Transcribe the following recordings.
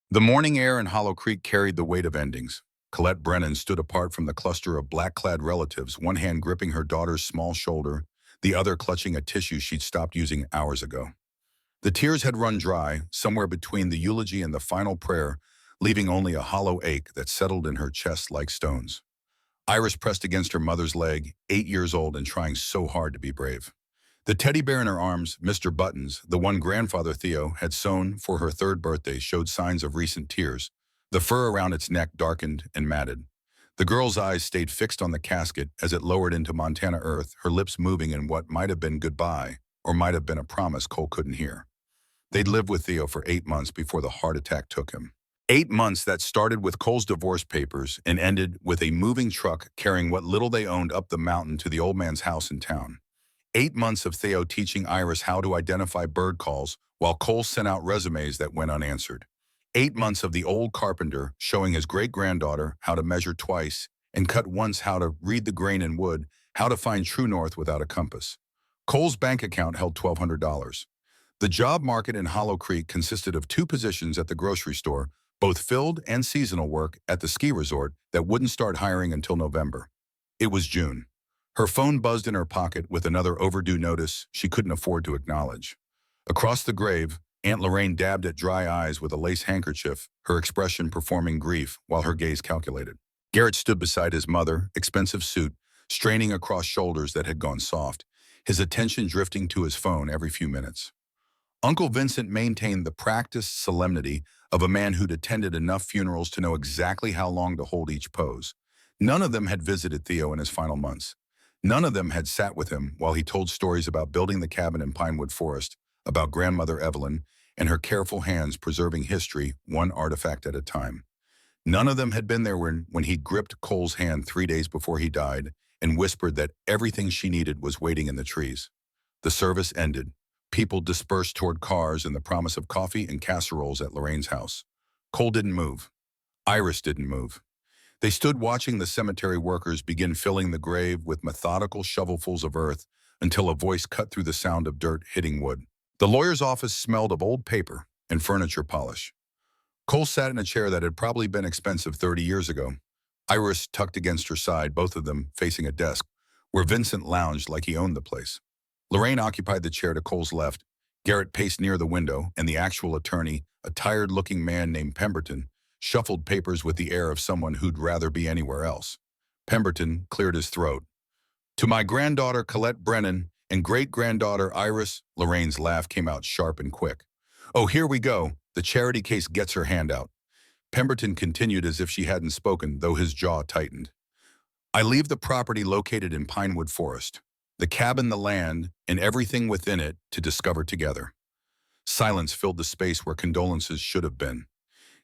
The morning air in Hollow Creek carried the weight of endings. Colette Brennan stood apart from the cluster of black-clad relatives, one hand gripping her daughter's small shoulder, the other clutching a tissue she'd stopped using hours ago. The tears had run dry, somewhere between the eulogy and the final prayer, leaving only a hollow ache that settled in her chest like stones. Iris pressed against her mother's leg, 8 years old and trying so hard to be brave. The teddy bear in her arms, Mr. Buttons, the one grandfather Theo had sewn for her third birthday, showed signs of recent tears. The fur around its neck darkened and matted. The girl's eyes stayed fixed on the casket as it lowered into Montana earth, her lips moving in what might have been goodbye or might have been a promise Cole couldn't hear. They'd lived with Theo for 8 months before the heart attack took him. 8 months that started with Cole's divorce papers and ended with a moving truck carrying what little they owned up the mountain to the old man's house in town. 8 months of Theo teaching Iris how to identify bird calls while Cole sent out resumes that went unanswered. 8 months of the old carpenter showing his great-granddaughter how to measure twice and cut once, how to read the grain in wood, how to find true north without a compass. Cole's bank account held $1,200. The job market in Hollow Creek consisted of 2 positions at the grocery store, both filled, and seasonal work at the ski resort that wouldn't start hiring until November. It was June. Her phone buzzed in her pocket with another overdue notice she couldn't afford to acknowledge. Across the grave, Aunt Lorraine dabbed at dry eyes with a lace handkerchief, her expression performing grief while her gaze calculated. Garrett stood beside his mother, expensive suit, straining across shoulders that had gone soft, his attention drifting to his phone every few minutes. Uncle Vincent maintained the practiced solemnity of a man who'd attended enough funerals to know exactly how long to hold each pose. None of them had visited Theo in his final months. None of them had sat with him while he told stories about building the cabin in Pinewood Forest, about grandmother Evelyn, and her careful hands preserving history one artifact at a time. None of them had been there when he gripped Cole's hand 3 days before he died and whispered that everything she needed was waiting in the trees. The service ended. People dispersed toward cars and the promise of coffee and casseroles at Lorraine's house. Cole didn't move. Iris didn't move. They stood watching the cemetery workers begin filling the grave with methodical shovelfuls of earth until a voice cut through the sound of dirt hitting wood. The lawyer's office smelled of old paper and furniture polish. Cole sat in a chair that had probably been expensive 30 years ago. Iris tucked against her side, both of them facing a desk, where Vincent lounged like he owned the place. Lorraine occupied the chair to Cole's left. Garrett paced near the window, and the actual attorney, a tired-looking man named Pemberton, shuffled papers with the air of someone who'd rather be anywhere else. Pemberton cleared his throat. "To my granddaughter Colette Brennan and great-granddaughter Iris," Lorraine's laugh came out sharp and quick. "Oh, here we go. The charity case gets her hand out." Pemberton continued as if she hadn't spoken, though his jaw tightened. "I leave the property located in Pinewood Forest, the cabin, the land, and everything within it to discover together." Silence filled the space where condolences should have been.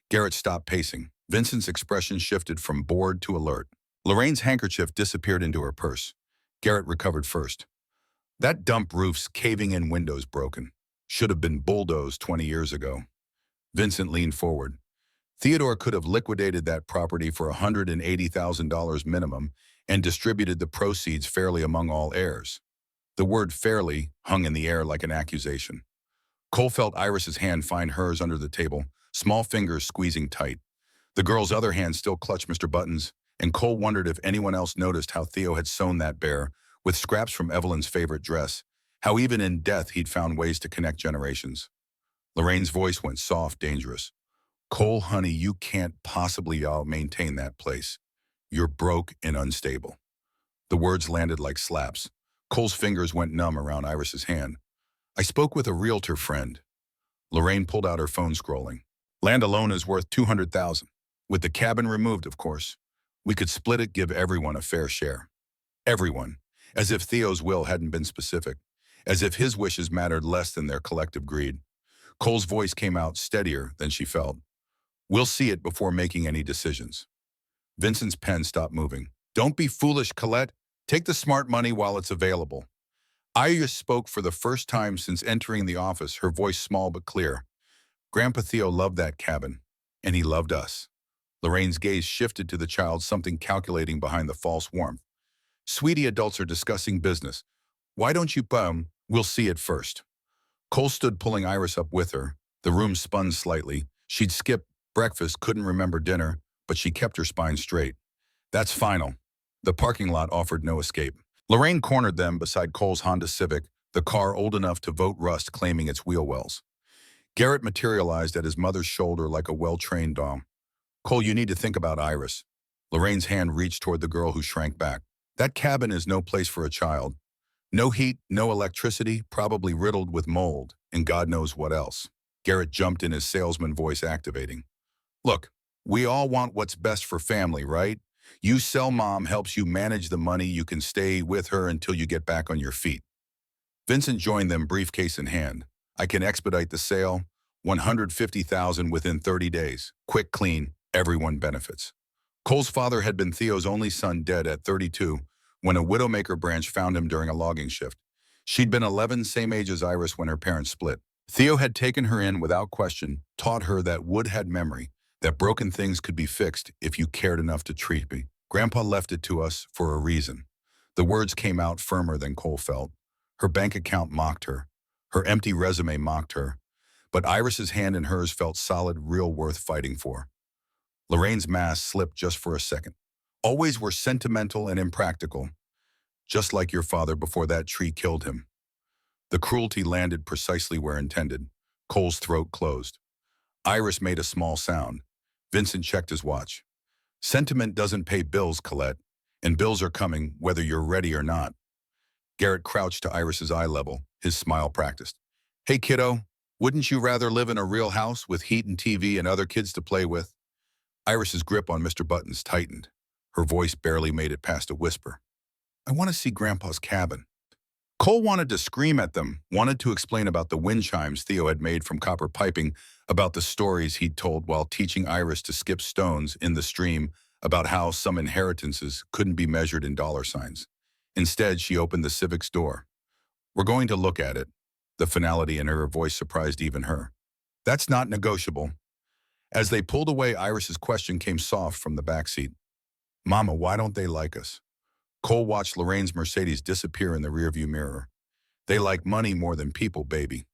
Garrett stopped pacing. Vincent's expression shifted from bored to alert. Lorraine's handkerchief disappeared into her purse. Garrett recovered first. "That dump roof's caving in, windows broken. Should have been bulldozed 20 years ago." Vincent leaned forward. "Theodore could have liquidated that property for $180,000 minimum and distributed the proceeds fairly among all heirs." The word fairly hung in the air like an accusation. Cole felt Iris's hand find hers under the table, small fingers squeezing tight. The girl's other hand still clutched Mr. Button's, and Cole wondered if anyone else noticed how Theo had sewn that bear with scraps from Evelyn's favorite dress, how even in death he'd found ways to connect generations. Lorraine's voice went soft, dangerous. "Cole, honey, you can't possibly maintain that place. You're broke and unstable." The words landed like slaps. Cole's fingers went numb around Iris's hand. "I spoke with a realtor friend." Lorraine pulled out her phone, scrolling. "Land alone is worth $200,000. With the cabin removed, of course. We could split it, give everyone a fair share." Everyone. As if Theo's will hadn't been specific. As if his wishes mattered less than their collective greed. Cole's voice came out steadier than she felt. "We'll see it before making any decisions." Vincent's pen stopped moving. "Don't be foolish, Colette. Take the smart money while it's available." Iris spoke for the first time since entering the office, her voice small but clear. "Grandpa Theo loved that cabin, and he loved us." Lorraine's gaze shifted to the child, something calculating behind the false warmth. "Sweetie, adults are discussing business. Why don't you, we'll see it first." Cole stood, pulling Iris up with her. The room spun slightly. She'd skipped Breakfast, couldn't remember dinner, but she kept her spine straight. That's final. The parking lot offered no escape. Lorraine cornered them beside Cole's Honda Civic, the car old enough to vote rust claiming its wheel wells. Garrett materialized at his mother's shoulder like a well-trained dom. Cole, you need to think about Iris. Lorraine's hand reached toward the girl who shrank back. That cabin is no place for a child. No heat, no electricity, probably riddled with mold, and God knows what else. Garrett jumped in, his salesman voice activating. Look, we all want what's best for family, right? You sell mom helps you manage the money, you can stay with her until you get back on your feet. Vincent joined them, briefcase in hand. I can expedite the sale, 150,000 within 30 days. Quick, clean, everyone benefits. Cole's father had been Theo's only son, dead at 32, when a Widowmaker branch found him during a logging shift. She'd been 11, same age as Iris when her parents split. Theo had taken her in without question, taught her that wood had memory, that broken things could be fixed if you cared enough to treat me. Grandpa left it to us for a reason. The words came out firmer than Cole felt. Her bank account mocked her. Her empty resume mocked her. But Iris's hand in hers felt solid, real, worth fighting for. Lorraine's mask slipped just for a second. Always were sentimental and impractical, just like your father before that tree killed him. The cruelty landed precisely where intended. Cole's throat closed. Iris made a small sound. Vincent checked his watch. Sentiment doesn't pay bills, Colette, and bills are coming whether you're ready or not. Garrett crouched to Iris's eye level, his smile practiced. Hey, kiddo, wouldn't you rather live in a real house with heat and TV and other kids to play with? Iris's grip on Mr. Buttons tightened. Her voice barely made it past a whisper. I want to see Grandpa's cabin. Cole wanted to scream at them, wanted to explain about the wind chimes Theo had made from copper piping, about the stories he'd told while teaching Iris to skip stones in the stream, about how some inheritances couldn't be measured in dollar signs. Instead, she opened the Civic's door. We're going to look at it. The finality in her voice surprised even her. That's not negotiable. As they pulled away, Iris's question came soft from the backseat. Mama, why don't they like us? Cole watched Lorraine's Mercedes disappear in the rearview mirror. They like money more than people, baby.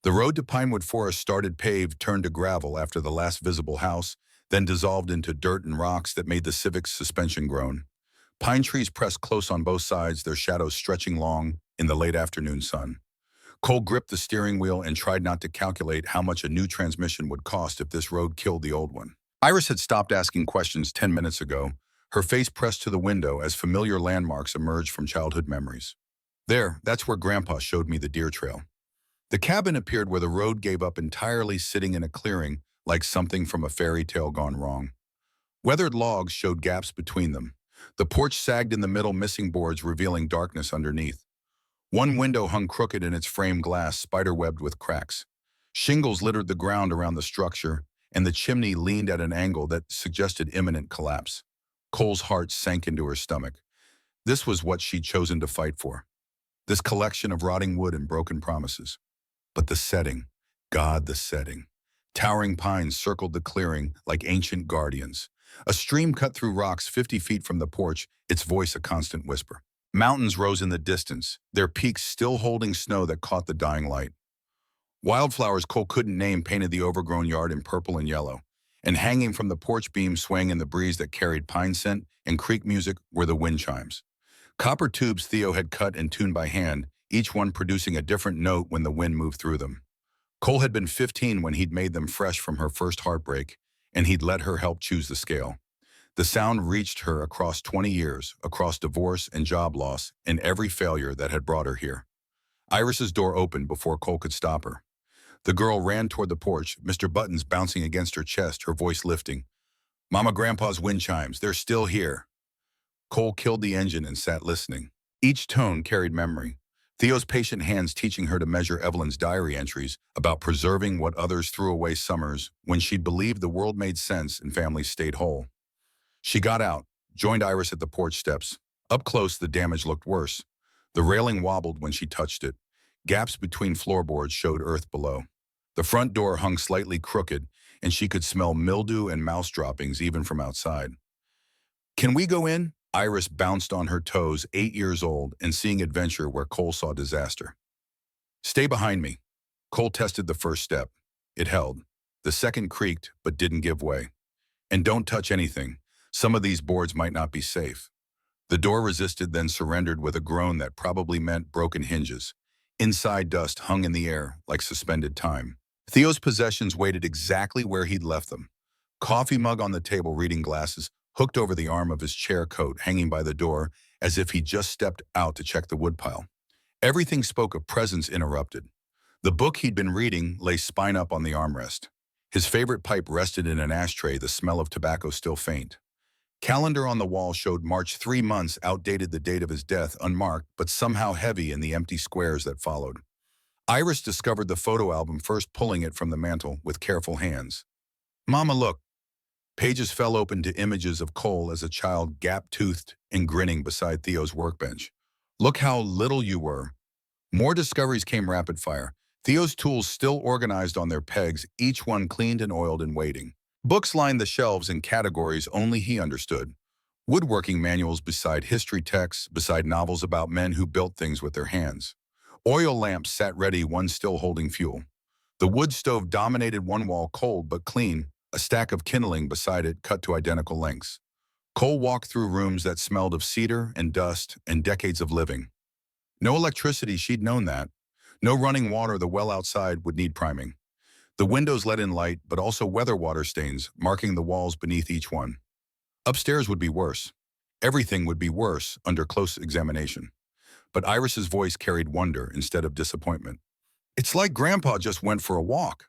The road to Pinewood Forest started paved, turned to gravel after the last visible house, then dissolved into dirt and rocks that made the Civic's suspension groan. Pine trees pressed close on both sides, their shadows stretching long in the late afternoon sun. Cole gripped the steering wheel and tried not to calculate how much a new transmission would cost if this road killed the old one. Iris had stopped asking questions 10 minutes ago, her face pressed to the window as familiar landmarks emerged from childhood memories. There, that's where Grandpa showed me the deer trail. The cabin appeared where the road gave up entirely, sitting in a clearing like something from a fairy tale gone wrong. Weathered logs showed gaps between them. The porch sagged in the middle, missing boards revealing darkness underneath. One window hung crooked in its framed glass, spiderwebbed with cracks. Shingles littered the ground around the structure, and the chimney leaned at an angle that suggested imminent collapse. Cole's heart sank into her stomach. This was what she'd chosen to fight for. This collection of rotting wood and broken promises. But the setting, God, the setting. Towering pines circled the clearing like ancient guardians. A stream cut through rocks 50 feet from the porch, its voice a constant whisper. Mountains rose in the distance, their peaks still holding snow that caught the dying light. Wildflowers Cole couldn't name painted the overgrown yard in purple and yellow, and hanging from the porch beam swaying in the breeze that carried pine scent and creek music were the wind chimes. Copper tubes Theo had cut and tuned by hand, each one producing a different note when the wind moved through them. Cole had been 15 when he'd made them fresh from her first heartbreak, and he'd let her help choose the scale. The sound reached her across 20 years, across divorce and job loss, and every failure that had brought her here. Iris's door opened before Cole could stop her. The girl ran toward the porch, Mr. Buttons bouncing against her chest, her voice lifting. Mama, Grandpa's wind chimes, they're still here. Cole killed the engine and sat listening. Each tone carried memory. Theo's patient hands teaching her to measure Evelyn's diary entries about preserving what others threw away summers when she'd believed the world made sense and families stayed whole. She got out, joined Iris at the porch steps. Up close, the damage looked worse. The railing wobbled when she touched it. Gaps between floorboards showed earth below. The front door hung slightly crooked, and she could smell mildew and mouse droppings even from outside. Can we go in? Iris bounced on her toes, 8 years old, and seeing adventure where Cole saw disaster. Stay behind me. Cole tested the first step. It held. The second creaked, but didn't give way. And don't touch anything. Some of these boards might not be safe. The door resisted, then surrendered with a groan that probably meant broken hinges. Inside, dust hung in the air like suspended time. Theo's possessions waited exactly where he'd left them. Coffee mug on the table, reading glasses, hooked over the arm of his chair coat hanging by the door as if he'd just stepped out to check the woodpile. Everything spoke of presence interrupted. The book he'd been reading lay spine up on the armrest. His favorite pipe rested in an ashtray, the smell of tobacco still faint. Calendar on the wall showed March 3 months, outdated, the date of his death unmarked, but somehow heavy in the empty squares that followed. Iris discovered the photo album, first pulling it from the mantel with careful hands. "Mama, look." Pages fell open to images of Cole as a child, gap-toothed and grinning beside Theo's workbench. "Look how little you were." More discoveries came rapid fire. Theo's tools still organized on their pegs, each one cleaned and oiled and waiting. Books lined the shelves in categories only he understood. Woodworking manuals beside history texts, beside novels about men who built things with their hands. Oil lamps sat ready, one still holding fuel. The wood stove dominated one wall, cold but clean, a stack of kindling beside it cut to identical lengths. Cole walked through rooms that smelled of cedar and dust and decades of living. No electricity, she'd known that. No running water, the well outside would need priming. The windows let in light, but also weather water stains, marking the walls beneath each one. Upstairs would be worse. Everything would be worse under close examination. But Iris's voice carried wonder instead of disappointment. "It's like Grandpa just went for a walk."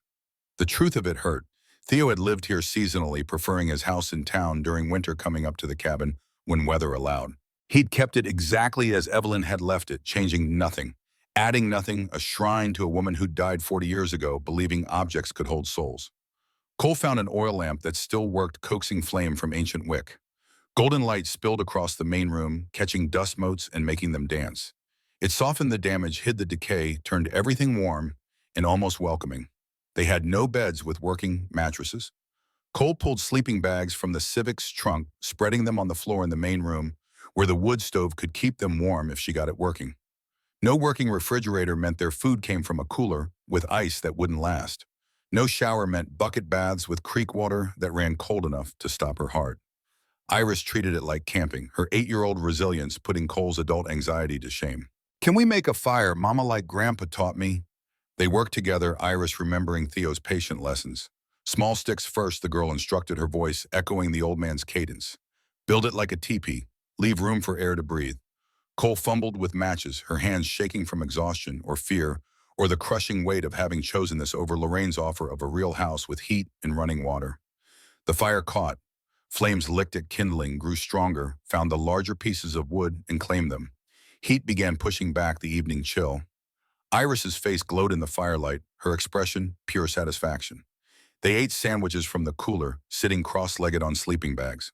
The truth of it hurt. Theo had lived here seasonally, preferring his house in town during winter, coming up to the cabin when weather allowed. He'd kept it exactly as Evelyn had left it, changing nothing, adding nothing, a shrine to a woman who died 40 years ago, believing objects could hold souls. Cole found an oil lamp that still worked, coaxing flame from ancient wick. Golden light spilled across the main room, catching dust motes and making them dance. It softened the damage, hid the decay, turned everything warm and almost welcoming. They had no beds with working mattresses. Cole pulled sleeping bags from the Civic's trunk, spreading them on the floor in the main room, where the wood stove could keep them warm if she got it working. No working refrigerator meant their food came from a cooler with ice that wouldn't last. No shower meant bucket baths with creek water that ran cold enough to stop her heart. Iris treated it like camping, her 8-year-old resilience putting Cole's adult anxiety to shame. "Can we make a fire, Mama, like Grandpa taught me?" They worked together, Iris remembering Theo's patient lessons. "Small sticks first," the girl instructed, her voice echoing the old man's cadence. "Build it like a teepee. Leave room for air to breathe." Cole fumbled with matches, her hands shaking from exhaustion or fear, or the crushing weight of having chosen this over Lorraine's offer of a real house with heat and running water. The fire caught. Flames licked at kindling, grew stronger, found the larger pieces of wood and claimed them. Heat began pushing back the evening chill. Iris's face glowed in the firelight, her expression pure satisfaction. They ate sandwiches from the cooler, sitting cross-legged on sleeping bags.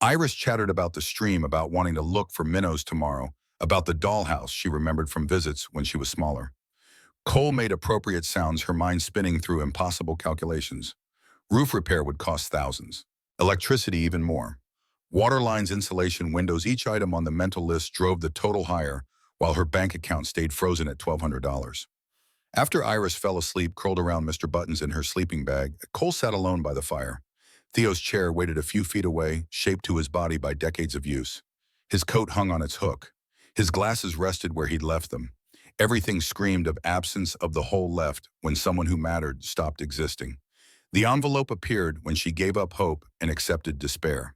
Iris chattered about the stream, about wanting to look for minnows tomorrow, about the dollhouse she remembered from visits when she was smaller. Cole made appropriate sounds, her mind spinning through impossible calculations. Roof repair would cost thousands. Electricity even more. Water lines, insulation, windows, each item on the mental list drove the total higher, while her bank account stayed frozen at $1,200. After Iris fell asleep, curled around Mr. Buttons in her sleeping bag, Cole sat alone by the fire. Theo's chair waited a few feet away, shaped to his body by decades of use. His coat hung on its hook. His glasses rested where he'd left them. Everything screamed of absence, of the hole left when someone who mattered stopped existing. The envelope appeared when she gave up hope and accepted despair.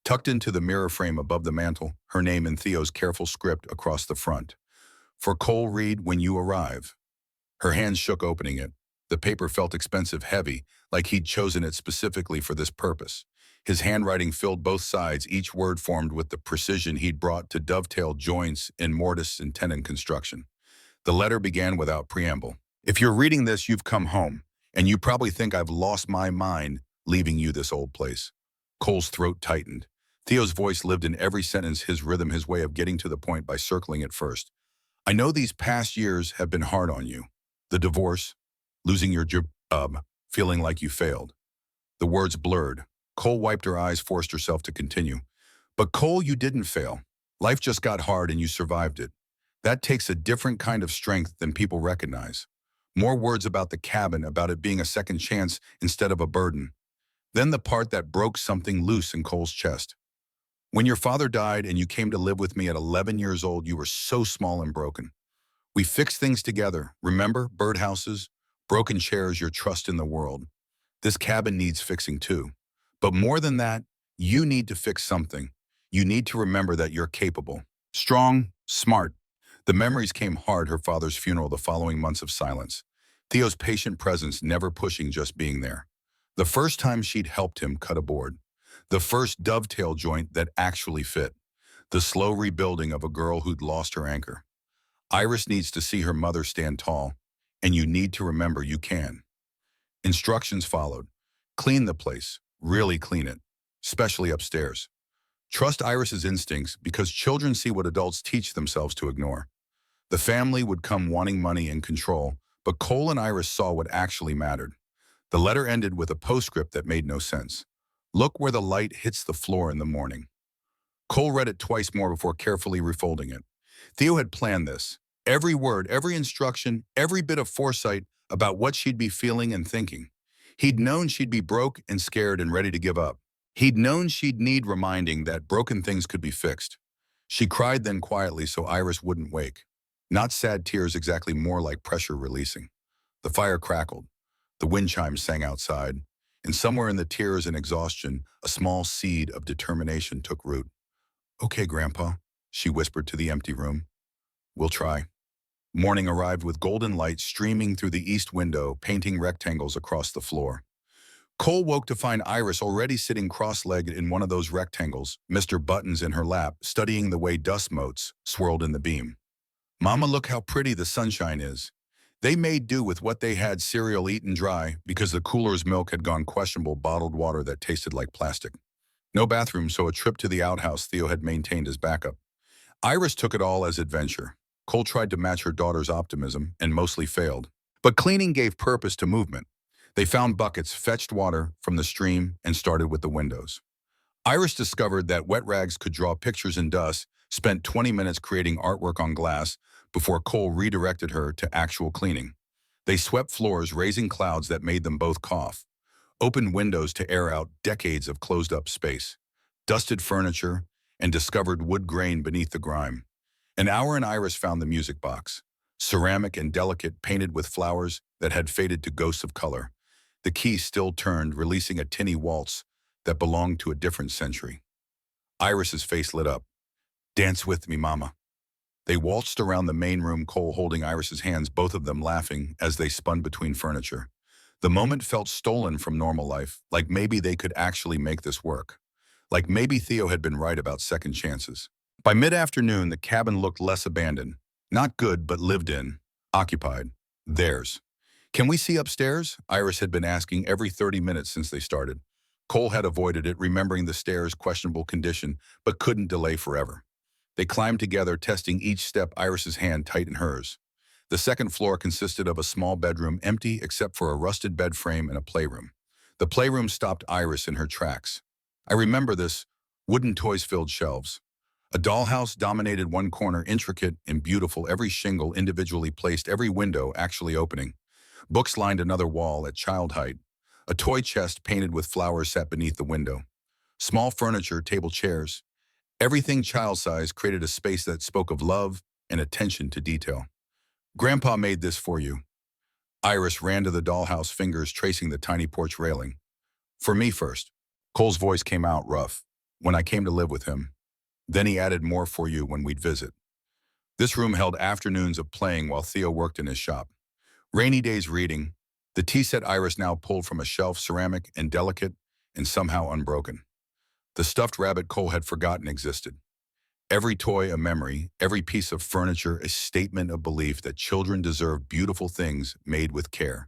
Tucked into the mirror frame above the mantel, her name in Theo's careful script across the front. "For Cole Reed, when you arrive." Her hands shook opening it. The paper felt expensive, heavy, like he'd chosen it specifically for this purpose. His handwriting filled both sides, each word formed with the precision he'd brought to dovetail joints in mortise and tenon construction. The letter began without preamble. "If you're reading this, you've come home, and you probably think I've lost my mind leaving you this old place." Cole's throat tightened. Theo's voice lived in every sentence, his rhythm, his way of getting to the point by circling it first. "I know these past years have been hard on you. The divorce, losing your job, feeling like you failed." The words blurred. Cole wiped her eyes, forced herself to continue. "But Cole, you didn't fail. Life just got hard and you survived it. That takes a different kind of strength than people recognize. More words about the cabin, about it being a second chance instead of a burden. Then the part that broke something loose in Cole's chest. When your father died and you came to live with me at 11 years old, you were so small and broken. We fixed things together. Remember? Birdhouses, broken chairs, your trust in the world. This cabin needs fixing too. But more than that, you need to fix something. You need to remember that you're capable. Strong, smart. The memories came hard, her father's funeral, the following months of silence. Theo's patient presence, never pushing, just being there. The first time she'd helped him cut a board. The first dovetail joint that actually fit. The slow rebuilding of a girl who'd lost her anchor. Iris needs to see her mother stand tall, and you need to remember you can. Instructions followed. Clean the place, really clean it, especially upstairs. Trust Iris's instincts because children see what adults teach themselves to ignore. The family would come wanting money and control, but Cole and Iris saw what actually mattered. The letter ended with a postscript that made no sense. Look where the light hits the floor in the morning. Cole read it twice more before carefully refolding it. Theo had planned this. Every word, every instruction, every bit of foresight about what she'd be feeling and thinking. He'd known she'd be broke and scared and ready to give up. He'd known she'd need reminding that broken things could be fixed. She cried then quietly so Iris wouldn't wake. Not sad tears, exactly, more like pressure releasing. The fire crackled. The wind chimes sang outside. And somewhere in the tears and exhaustion, a small seed of determination took root. Okay, Grandpa, she whispered to the empty room. We'll try. Morning arrived with golden light streaming through the east window, painting rectangles across the floor. Cole woke to find Iris already sitting cross-legged in one of those rectangles, Mr. Buttons in her lap, studying the way dust motes swirled in the beam. Mama, look how pretty the sunshine is. They made do with what they had, cereal eaten dry because the cooler's milk had gone questionable, bottled water that tasted like plastic. No bathroom, so a trip to the outhouse Theo had maintained as backup. Iris took it all as adventure. Cole tried to match her daughter's optimism and mostly failed. But cleaning gave purpose to movement. They found buckets, fetched water from the stream, and started with the windows. Iris discovered that wet rags could draw pictures in dust, spent 20 minutes creating artwork on glass before Cole redirected her to actual cleaning. They swept floors, raising clouds that made them both cough. Opened windows to air out decades of closed-up space. Dusted furniture and discovered wood grain beneath the grime. An hour and Iris found the music box. Ceramic and delicate, painted with flowers that had faded to ghosts of color. The key still turned, releasing a tinny waltz that belonged to a different century. Iris's face lit up. Dance with me, Mama. They waltzed around the main room, Cole holding Iris's hands, both of them laughing as they spun between furniture. The moment felt stolen from normal life, like maybe they could actually make this work. Like maybe Theo had been right about second chances. By mid-afternoon, the cabin looked less abandoned. Not good, but lived in. Occupied. Theirs. Can we see upstairs? Iris had been asking every 30 minutes since they started. Cole had avoided it, remembering the stairs' questionable condition, but couldn't delay forever. They climbed together, testing each step, Iris's hand tight in hers. The second floor consisted of a small bedroom, empty except for a rusted bed frame and a playroom. The playroom stopped Iris in her tracks. I remember this. Wooden toys filled shelves. A dollhouse dominated one corner, intricate and beautiful, every shingle individually placed, every window actually opening. Books lined another wall at child height. A toy chest painted with flowers sat beneath the window. Small furniture, table chairs. Everything child-sized created a space that spoke of love and attention to detail. Grandpa made this for you. Iris ran to the dollhouse, fingers tracing the tiny porch railing. For me first. Cole's voice came out rough. When I came to live with him. Then he added more for you when we'd visit. This room held afternoons of playing while Theo worked in his shop. Rainy days reading. The tea set Iris now pulled from a shelf, ceramic and delicate and somehow unbroken. The stuffed rabbit Cole had forgotten existed. Every toy a memory, every piece of furniture a statement of belief that children deserve beautiful things made with care.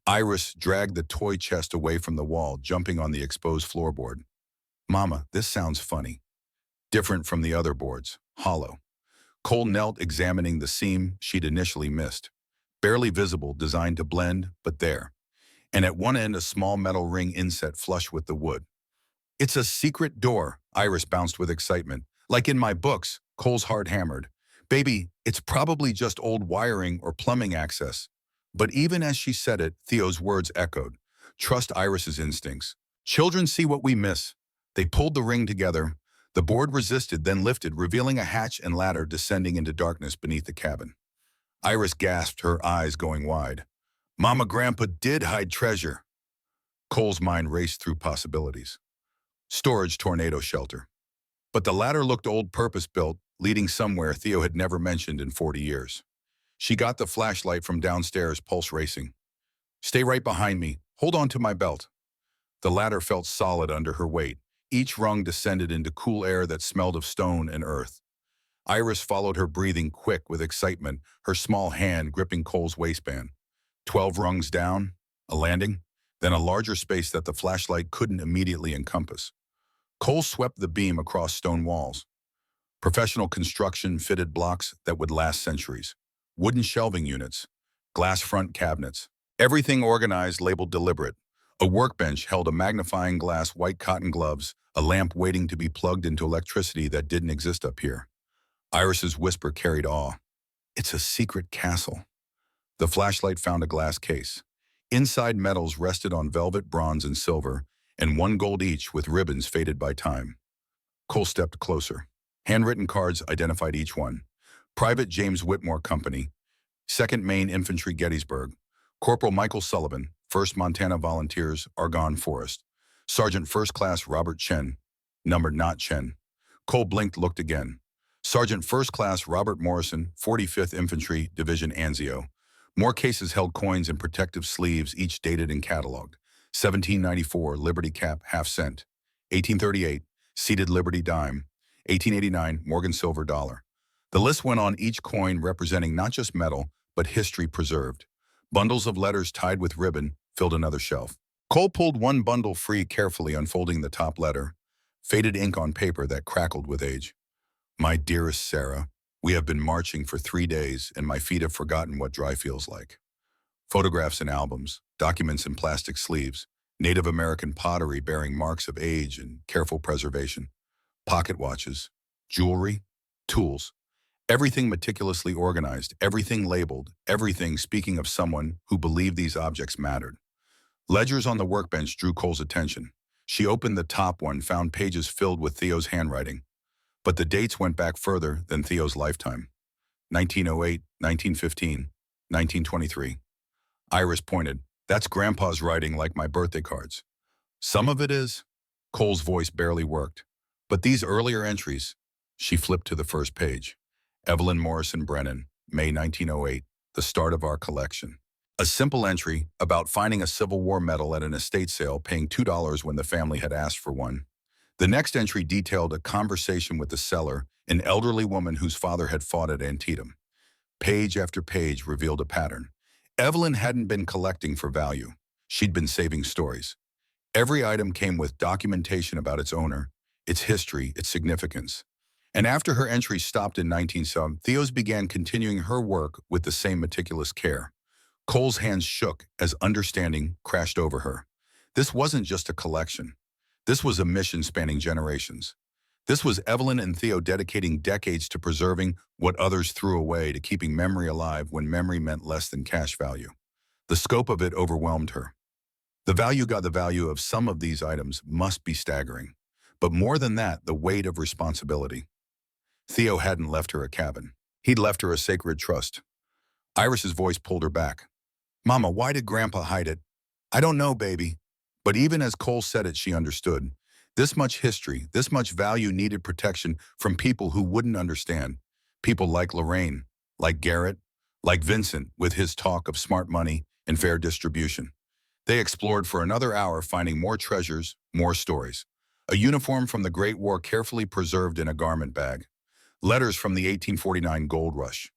Iris dragged the toy chest away from the wall, jumping on the exposed floorboard. Mama, this sounds funny. Different from the other boards, hollow. Cole knelt, examining the seam she'd initially missed. Barely visible, designed to blend, but there. And at one end, a small metal ring inset flush with the wood. It's a secret door, Iris bounced with excitement. Like in my books, Cole's heart hammered. Baby, it's probably just old wiring or plumbing access. But even as she said it, Theo's words echoed. Trust Iris's instincts. Children see what we miss. They pulled the ring together. The board resisted, then lifted, revealing a hatch and ladder descending into darkness beneath the cabin. Iris gasped, her eyes going wide. Mama Grandpa did hide treasure. Cole's mind raced through possibilities. Storage tornado shelter. But the ladder looked old, purpose-built, leading somewhere Theo had never mentioned in 40 years. She got the flashlight from downstairs, pulse racing. Stay right behind me. Hold on to my belt. The ladder felt solid under her weight. Each rung descended into cool air that smelled of stone and earth. Iris followed her, breathing quick with excitement, her small hand gripping Cole's waistband. 12 rungs down, a landing, then a larger space that the flashlight couldn't immediately encompass. Cole swept the beam across stone walls. Professional construction fitted blocks that would last centuries. Wooden shelving units, glass front cabinets. Everything organized, labeled deliberate. A workbench held a magnifying glass, white cotton gloves, a lamp waiting to be plugged into electricity that didn't exist up here. Iris's whisper carried awe. It's a secret castle. The flashlight found a glass case. Inside, medals rested on velvet, bronze, and silver, and one gold each with ribbons faded by time. Cole stepped closer. Handwritten cards identified each one. Private James Whitmore Company, 2nd Maine Infantry, Gettysburg. Corporal Michael Sullivan, 1st Montana Volunteers, Argonne Forest. Sergeant First Class Robert Chen, numbered not Chen. Cole blinked, looked again. Sergeant First Class Robert Morrison, 45th Infantry, Division Anzio. More cases held coins in protective sleeves, each dated and cataloged. 1794, Liberty Cap, half cent. 1838, seated Liberty dime. 1889, Morgan silver dollar. The list went on, each coin representing not just metal, but history preserved. Bundles of letters tied with ribbon filled another shelf. Cole pulled one bundle free, carefully unfolding the top letter. Faded ink on paper that crackled with age. My dearest Sarah, we have been marching for 3 days, and my feet have forgotten what dry feels like. Photographs and albums, documents in plastic sleeves, Native American pottery bearing marks of age and careful preservation, pocket watches, jewelry, tools, everything meticulously organized, everything labeled, everything speaking of someone who believed these objects mattered. Ledgers on the workbench drew Cole's attention. She opened the top one, found pages filled with Theo's handwriting. But the dates went back further than Theo's lifetime. 1908, 1915, 1923. Iris pointed. That's Grandpa's writing, like my birthday cards. Some of it is. Cole's voice barely worked. But these earlier entries, she flipped to the first page. Evelyn Morrison Brennan, May 1908, the start of our collection. A simple entry about finding a Civil War medal at an estate sale, paying $2 when the family had asked for one. The next entry detailed a conversation with the seller, an elderly woman whose father had fought at Antietam. Page after page revealed a pattern. Evelyn hadn't been collecting for value. She'd been saving stories. Every item came with documentation about its owner, its history, its significance. And after her entry stopped in 1970, Theo's began continuing her work with the same meticulous care. Cole's hands shook as understanding crashed over her. This wasn't just a collection. This was a mission spanning generations. This was Evelyn and Theo dedicating decades to preserving what others threw away, to keeping memory alive when memory meant less than cash value. The scope of it overwhelmed her. The value of some of these items must be staggering. But more than that, the weight of responsibility. Theo hadn't left her a cabin. He'd left her a sacred trust. Iris's voice pulled her back. Mama, why did Grandpa hide it? I don't know, baby. But even as Cole said it, she understood. This much history, this much value needed protection from people who wouldn't understand. People like Lorraine, like Garrett, like Vincent with his talk of smart money and fair distribution. They explored for another hour, finding more treasures, more stories. A uniform from the Great War carefully preserved in a garment bag. Letters from the 1849 gold rush.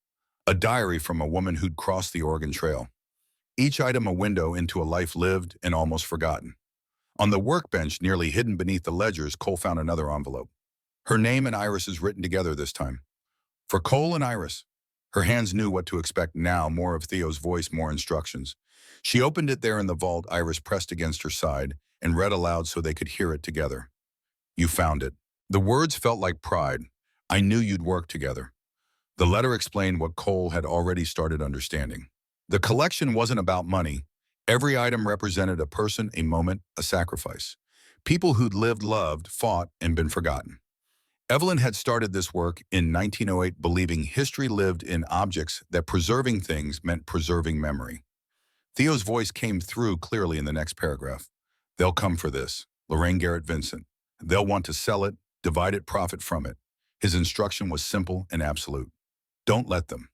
A diary from a woman who'd crossed the Oregon Trail. Each item a window into a life lived and almost forgotten. On the workbench, nearly hidden beneath the ledgers, Cole found another envelope. Her name and Iris's written together this time. For Cole and Iris. Her hands knew what to expect now, more of Theo's voice, more instructions. She opened it there in the vault, Iris pressed against her side, and read aloud so they could hear it together. You found it. The words felt like pride. I knew you'd work together. The letter explained what Cole had already started understanding. The collection wasn't about money. Every item represented a person, a moment, a sacrifice. People who'd lived, loved, fought, and been forgotten. Evelyn had started this work in 1908 believing history lived in objects, that preserving things meant preserving memory. Theo's voice came through clearly in the next paragraph. They'll come for this. Lorraine Garrett Vincent. They'll want to sell it, divide it, profit from it. His instruction was simple and absolute. Don't let them.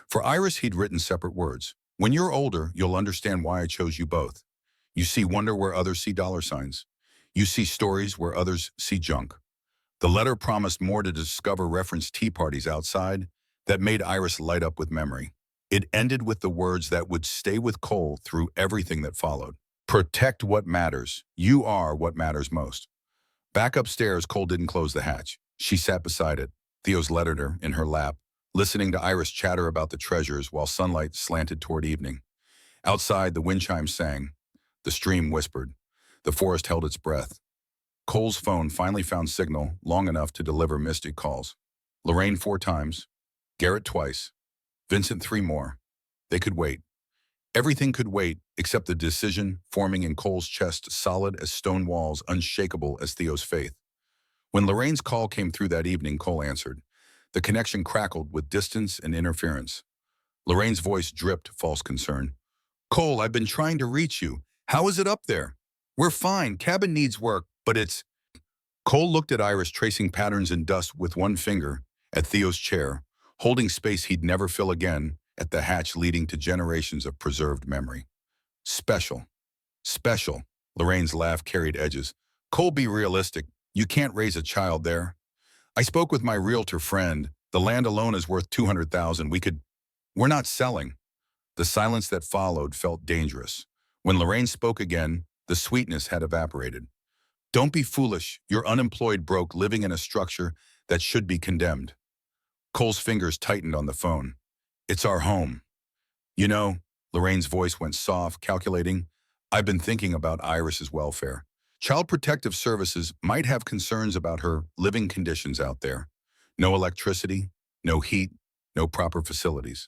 For Iris, he'd written separate words. When you're older, you'll understand why I chose you both. You see wonder where others see dollar signs. You see stories where others see junk. The letter promised more to discover referenced tea parties outside that made Iris light up with memory. It ended with the words that would stay with Cole through everything that followed. Protect what matters. You are what matters most. Back upstairs, Cole didn't close the hatch. She sat beside it, Theo's letter in her lap, listening to Iris chatter about the treasures while sunlight slanted toward evening. Outside, the wind chimes sang. The stream whispered. The forest held its breath. Cole's phone finally found signal long enough to deliver mystic calls. Lorraine 4 times, Garrett twice, Vincent 3 more. They could wait. Everything could wait except the decision forming in Cole's chest, solid as stone walls, unshakable as Theo's faith. When Lorraine's call came through that evening, Cole answered. The connection crackled with distance and interference. Lorraine's voice dripped false concern. Cole, I've been trying to reach you. How is it up there? We're fine. Cabin needs work, but it's... Cole looked at Iris, tracing patterns in dust with one finger, at Theo's chair, holding space he'd never fill again, at the hatch leading to generations of preserved memory. Special. Special. Lorraine's laugh carried edges. Cole, be realistic. You can't raise a child there. I spoke with my realtor friend. The land alone is worth $200,000. We're not selling. The silence that followed felt dangerous. When Lorraine spoke again, the sweetness had evaporated. Don't be foolish. You're unemployed, broke, living in a structure that should be condemned. Cole's fingers tightened on the phone. It's our home. You know, Lorraine's voice went soft, calculating. I've been thinking about Iris's welfare. Child Protective Services might have concerns about her living conditions out there. No electricity, no heat, no proper facilities.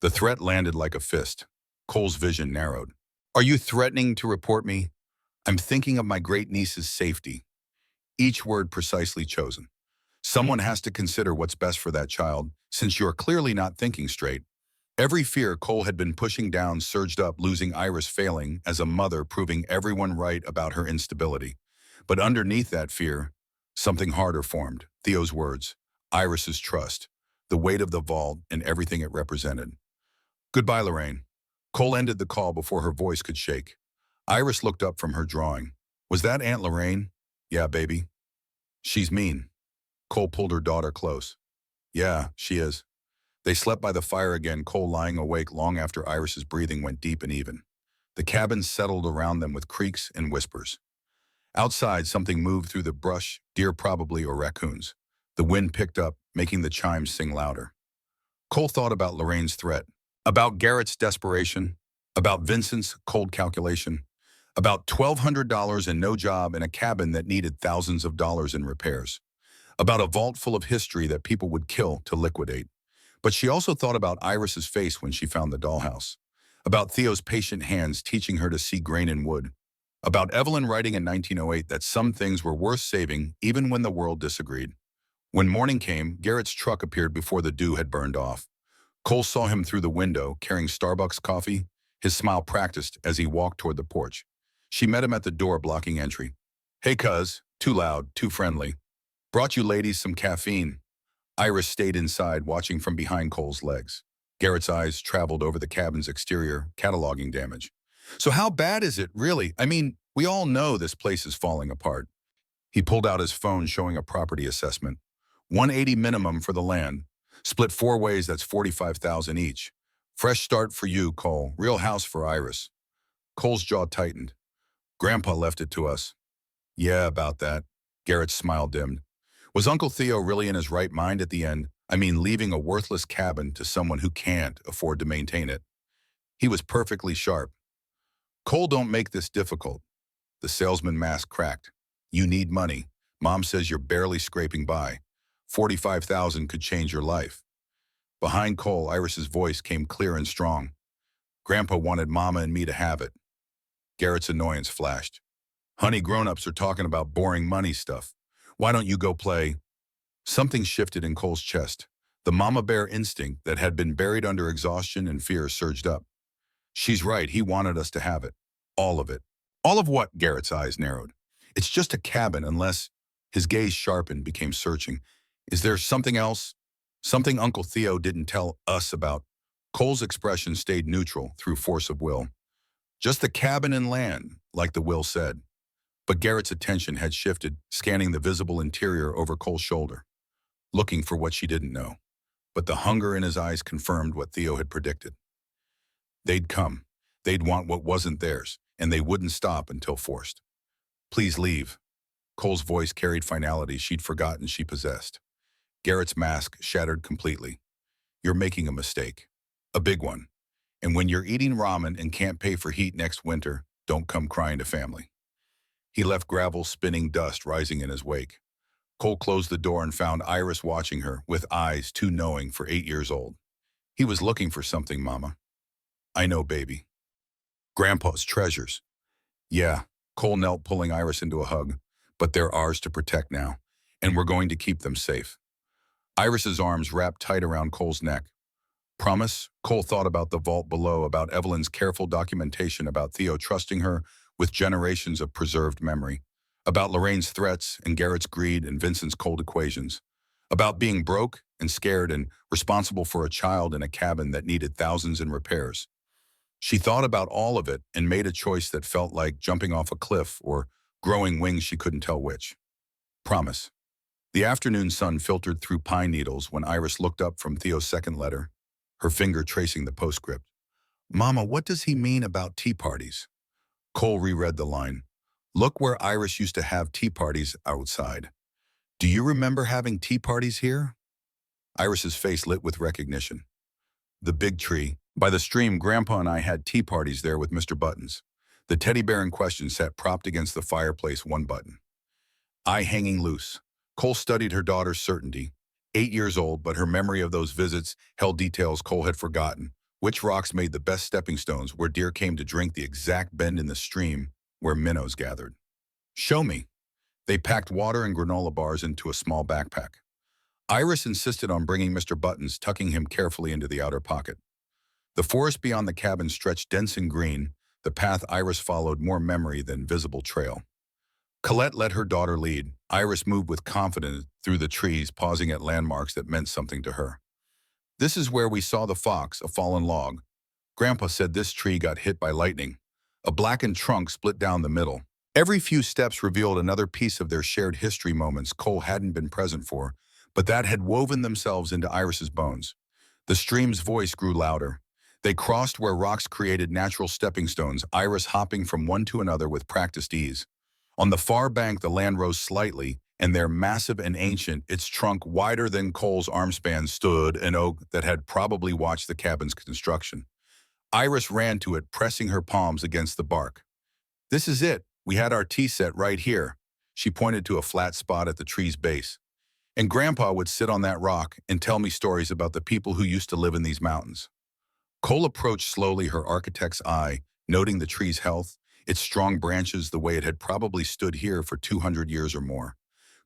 The threat landed like a fist. Cole's vision narrowed. Are you threatening to report me? I'm thinking of my great-niece's safety. Each word precisely chosen. Someone has to consider what's best for that child, since you're clearly not thinking straight. Every fear Cole had been pushing down surged up, losing Iris, failing as a mother, proving everyone right about her instability. But underneath that fear, something harder formed. Theo's words, Iris's trust, the weight of the vault and everything it represented. Goodbye, Lorraine. Cole ended the call before her voice could shake. Iris looked up from her drawing. Was that Aunt Lorraine? Yeah, baby. She's mean. Cole pulled her daughter close. Yeah, she is. They slept by the fire again, Cole lying awake long after Iris's breathing went deep and even. The cabin settled around them with creaks and whispers. Outside, something moved through the brush, deer probably, or raccoons. The wind picked up, making the chimes sing louder. Cole thought about Lorraine's threat, about Garrett's desperation, about Vincent's cold calculation, about $1,200 and no job in a cabin that needed thousands of dollars in repairs, about a vault full of history that people would kill to liquidate. But she also thought about Iris's face when she found the dollhouse, about Theo's patient hands teaching her to see grain in wood, about Evelyn writing in 1908 that some things were worth saving even when the world disagreed. When morning came, Garrett's truck appeared before the dew had burned off. Cole saw him through the window, carrying Starbucks coffee. His smile practiced as he walked toward the porch. She met him at the door, blocking entry. Hey, cuz. Too loud, too friendly. Brought you ladies some caffeine. Iris stayed inside, watching from behind Cole's legs. Garrett's eyes traveled over the cabin's exterior, cataloging damage. So how bad is it, really? I mean, we all know this place is falling apart. He pulled out his phone, showing a property assessment. 180 minimum for the land. Split 4 ways, that's $45,000 each. Fresh start for you, Cole. Real house for Iris. Cole's jaw tightened. Grandpa left it to us. Yeah, about that. Garrett's smile dimmed. Was Uncle Theo really in his right mind at the end? I mean, leaving a worthless cabin to someone who can't afford to maintain it. He was perfectly sharp. Cole, don't make this difficult. The salesman mask cracked. You need money. Mom says you're barely scraping by. $45,000 could change your life. Behind Cole, Iris's voice came clear and strong. Grandpa wanted Mama and me to have it. Garrett's annoyance flashed. Honey, grown-ups are talking about boring money stuff. Why don't you go play? Something shifted in Cole's chest. The mama bear instinct that had been buried under exhaustion and fear surged up. She's right, he wanted us to have it. All of it. All of what? Garrett's eyes narrowed. It's just a cabin unless... His gaze sharpened, became searching. Is there something else? Something Uncle Theo didn't tell us about? Cole's expression stayed neutral through force of will. Just the cabin and land, like the will said. But Garrett's attention had shifted, scanning the visible interior over Cole's shoulder, looking for what she didn't know. But the hunger in his eyes confirmed what Theo had predicted. They'd come. They'd want what wasn't theirs, and they wouldn't stop until forced. Please leave. Cole's voice carried finality she'd forgotten she possessed. Garrett's mask shattered completely. You're making a mistake. A big one. And when you're eating ramen and can't pay for heat next winter, don't come crying to family. He left gravel spinning, dust rising in his wake. Cole closed the door and found Iris watching her with eyes too knowing for 8 years old. He was looking for something, Mama. I know, baby. Grandpa's treasures. Yeah, Cole knelt, pulling Iris into a hug. But they're ours to protect now, and we're going to keep them safe. Iris's arms wrapped tight around Cole's neck. Promise? Cole thought about the vault below, about Evelyn's careful documentation, about Theo trusting her with generations of preserved memory, about Lorraine's threats and Garrett's greed and Vincent's cold equations, about being broke and scared and responsible for a child in a cabin that needed thousands in repairs. She thought about all of it and made a choice that felt like jumping off a cliff or growing wings, she couldn't tell which. Promise. The afternoon sun filtered through pine needles when Iris looked up from Theo's second letter, her finger tracing the postscript. Mama, what does he mean about tea parties? Cole reread the line. Look where Iris used to have tea parties outside. Do you remember having tea parties here? Iris's face lit with recognition. The big tree. By the stream, Grandpa and I had tea parties there with Mr. Buttons. The teddy bear in question sat propped against the fireplace, one button. Eye hanging loose. Cole studied her daughter's certainty. 8 years old, but her memory of those visits held details Cole had forgotten. Which rocks made the best stepping stones, where deer came to drink, the exact bend in the stream where minnows gathered. Show me. They packed water and granola bars into a small backpack. Iris insisted on bringing Mr. Buttons, tucking him carefully into the outer pocket. The forest beyond the cabin stretched dense and green, the path Iris followed more memory than visible trail. Colette let her daughter lead. Iris moved with confidence through the trees, pausing at landmarks that meant something to her. This is where we saw the fox, a fallen log. Grandpa said this tree got hit by lightning. A blackened trunk split down the middle. Every few steps revealed another piece of their shared history, moments Cole hadn't been present for, but that had woven themselves into Iris's bones. The stream's voice grew louder. They crossed where rocks created natural stepping stones, Iris hopping from one to another with practiced ease. On the far bank, the land rose slightly, and there, massive and ancient, its trunk wider than Cole's armspan, stood an oak that had probably watched the cabin's construction. Iris ran to it, pressing her palms against the bark. This is it. We had our tea set right here. She pointed to a flat spot at the tree's base. And Grandpa would sit on that rock and tell me stories about the people who used to live in these mountains. Cole approached slowly, her architect's eye, noting the tree's health, its strong branches the way it had probably stood here for 200 years or more.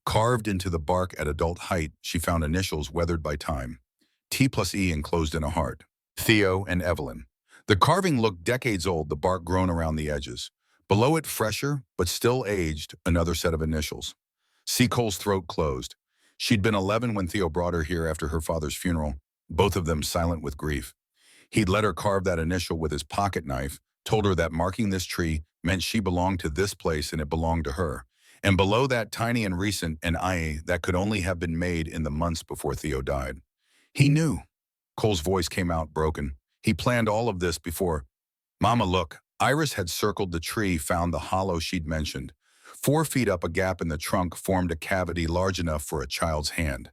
Carved into the bark at adult height, she found initials weathered by time. T+E enclosed in a heart. Theo and Evelyn. The carving looked decades old, the bark grown around the edges. Below it, fresher, but still aged, another set of initials. See, Cole's throat closed. She'd been 11 when Theo brought her here after her father's funeral, both of them silent with grief. He'd let her carve that initial with his pocket knife, told her that marking this tree meant she belonged to this place and it belonged to her. And below that, tiny and recent, an IA that could only have been made in the months before Theo died. He knew. Cole's voice came out broken. He planned all of this before. Mama, look. Iris had circled the tree, found the hollow she'd mentioned. 4 feet up, a gap in the trunk formed a cavity large enough for a child's hand.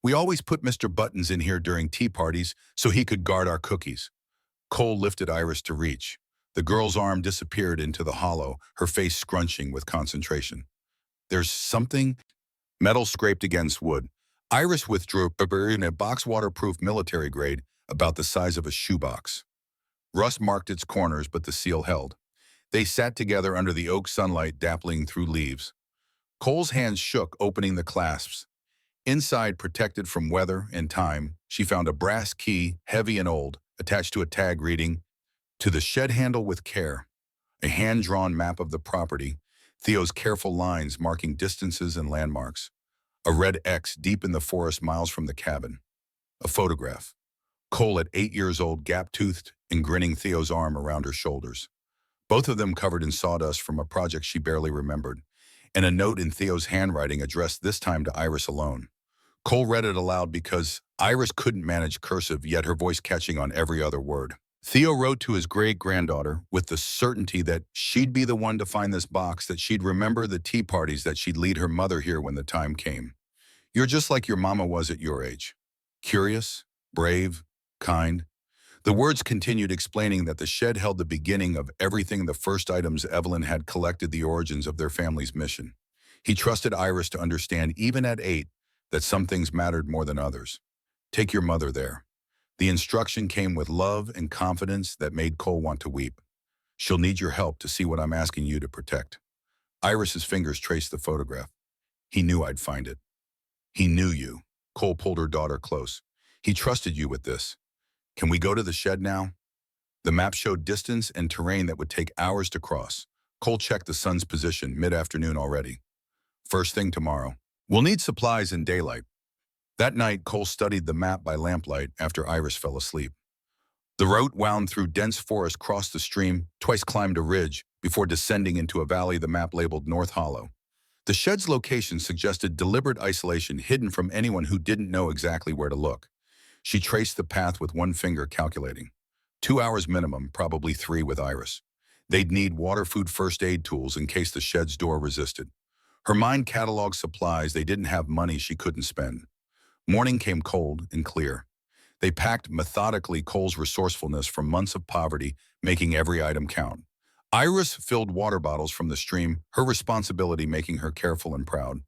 We always put Mr. Buttons in here during tea parties so he could guard our cookies. Cole lifted Iris to reach. The girl's arm disappeared into the hollow, her face scrunching with concentration. There's something. Metal scraped against wood. Iris withdrew in a box, waterproof, military grade, about the size of a shoebox. Rust marked its corners, but the seal held. They sat together under the oak sunlight dappling through leaves. Cole's hands shook, opening the clasps. Inside, protected from weather and time, she found a brass key, heavy and old, attached to a tag reading, "To the shed handle with care." A hand-drawn map of the property, Theo's careful lines marking distances and landmarks. A red X deep in the forest miles from the cabin. A photograph. Cole at 8 years old, gap-toothed and grinning, Theo's arm around her shoulders. Both of them covered in sawdust from a project she barely remembered, and a note in Theo's handwriting addressed this time to Iris alone. Cole read it aloud because Iris couldn't manage cursive, yet her voice catching on every other word. Theo wrote to his great-granddaughter with the certainty that she'd be the one to find this box, that she'd remember the tea parties, that she'd lead her mother here when the time came. "You're just like your mama was at your age. Curious, brave, kind." The words continued, explaining that the shed held the beginning of everything, the first items Evelyn had collected, the origins of their family's mission. He trusted Iris to understand, even at 8, that some things mattered more than others. "Take your mother there." The instruction came with love and confidence that made Cole want to weep. "She'll need your help to see what I'm asking you to protect." Iris's fingers traced the photograph. "He knew I'd find it. He knew you." Cole pulled her daughter close. "He trusted you with this. Can we go to the shed now?" The map showed distance and terrain that would take hours to cross. Cole checked the sun's position, mid-afternoon already. "First thing tomorrow. We'll need supplies in daylight." That night, Cole studied the map by lamplight after Iris fell asleep. The route wound through dense forest, crossed the stream, twice climbed a ridge, before descending into a valley the map labeled North Hollow. The shed's location suggested deliberate isolation, hidden from anyone who didn't know exactly where to look. She traced the path with one finger, calculating. 2 hours minimum, probably 3 with Iris. They'd need water, food, first aid tools in case the shed's door resisted. Her mind cataloged supplies. They didn't have money she couldn't spend. Morning came cold and clear. They packed methodically, Cole's resourcefulness from months of poverty, making every item count. Iris filled water bottles from the stream, her responsibility making her careful and proud.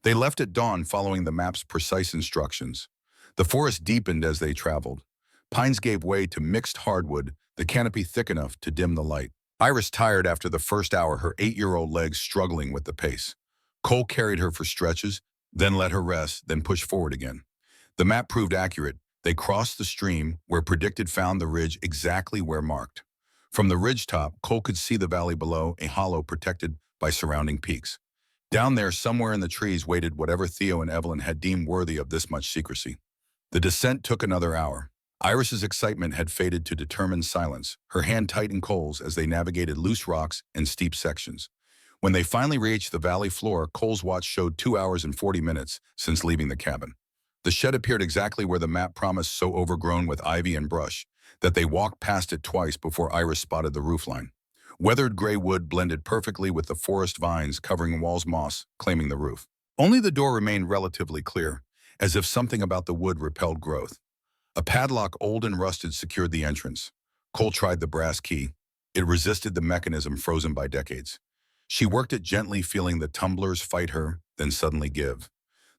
They left at dawn, following the map's precise instructions. The forest deepened as they traveled. Pines gave way to mixed hardwood, the canopy thick enough to dim the light. Iris tired after the first hour, her 8-year-old legs struggling with the pace. Cole carried her for stretches, then let her rest, then push forward again. The map proved accurate. They crossed the stream, where predicted, found the ridge exactly where marked. From the ridgetop, Cole could see the valley below, a hollow protected by surrounding peaks. Down there, somewhere in the trees, waited whatever Theo and Evelyn had deemed worthy of this much secrecy. The descent took another hour. Iris's excitement had faded to determined silence, her hand tight in Cole's as they navigated loose rocks and steep sections. When they finally reached the valley floor, Cole's watch showed 2 hours and 40 minutes since leaving the cabin. The shed appeared exactly where the map promised, so overgrown with ivy and brush that they walked past it twice before Iris spotted the roofline. Weathered gray wood blended perfectly with the forest vines covering walls, moss claiming the roof. Only the door remained relatively clear, as if something about the wood repelled growth. A padlock, old and rusted, secured the entrance. Cole tried the brass key. It resisted the mechanism, frozen by decades. She worked it gently, feeling the tumblers fight her, then suddenly give.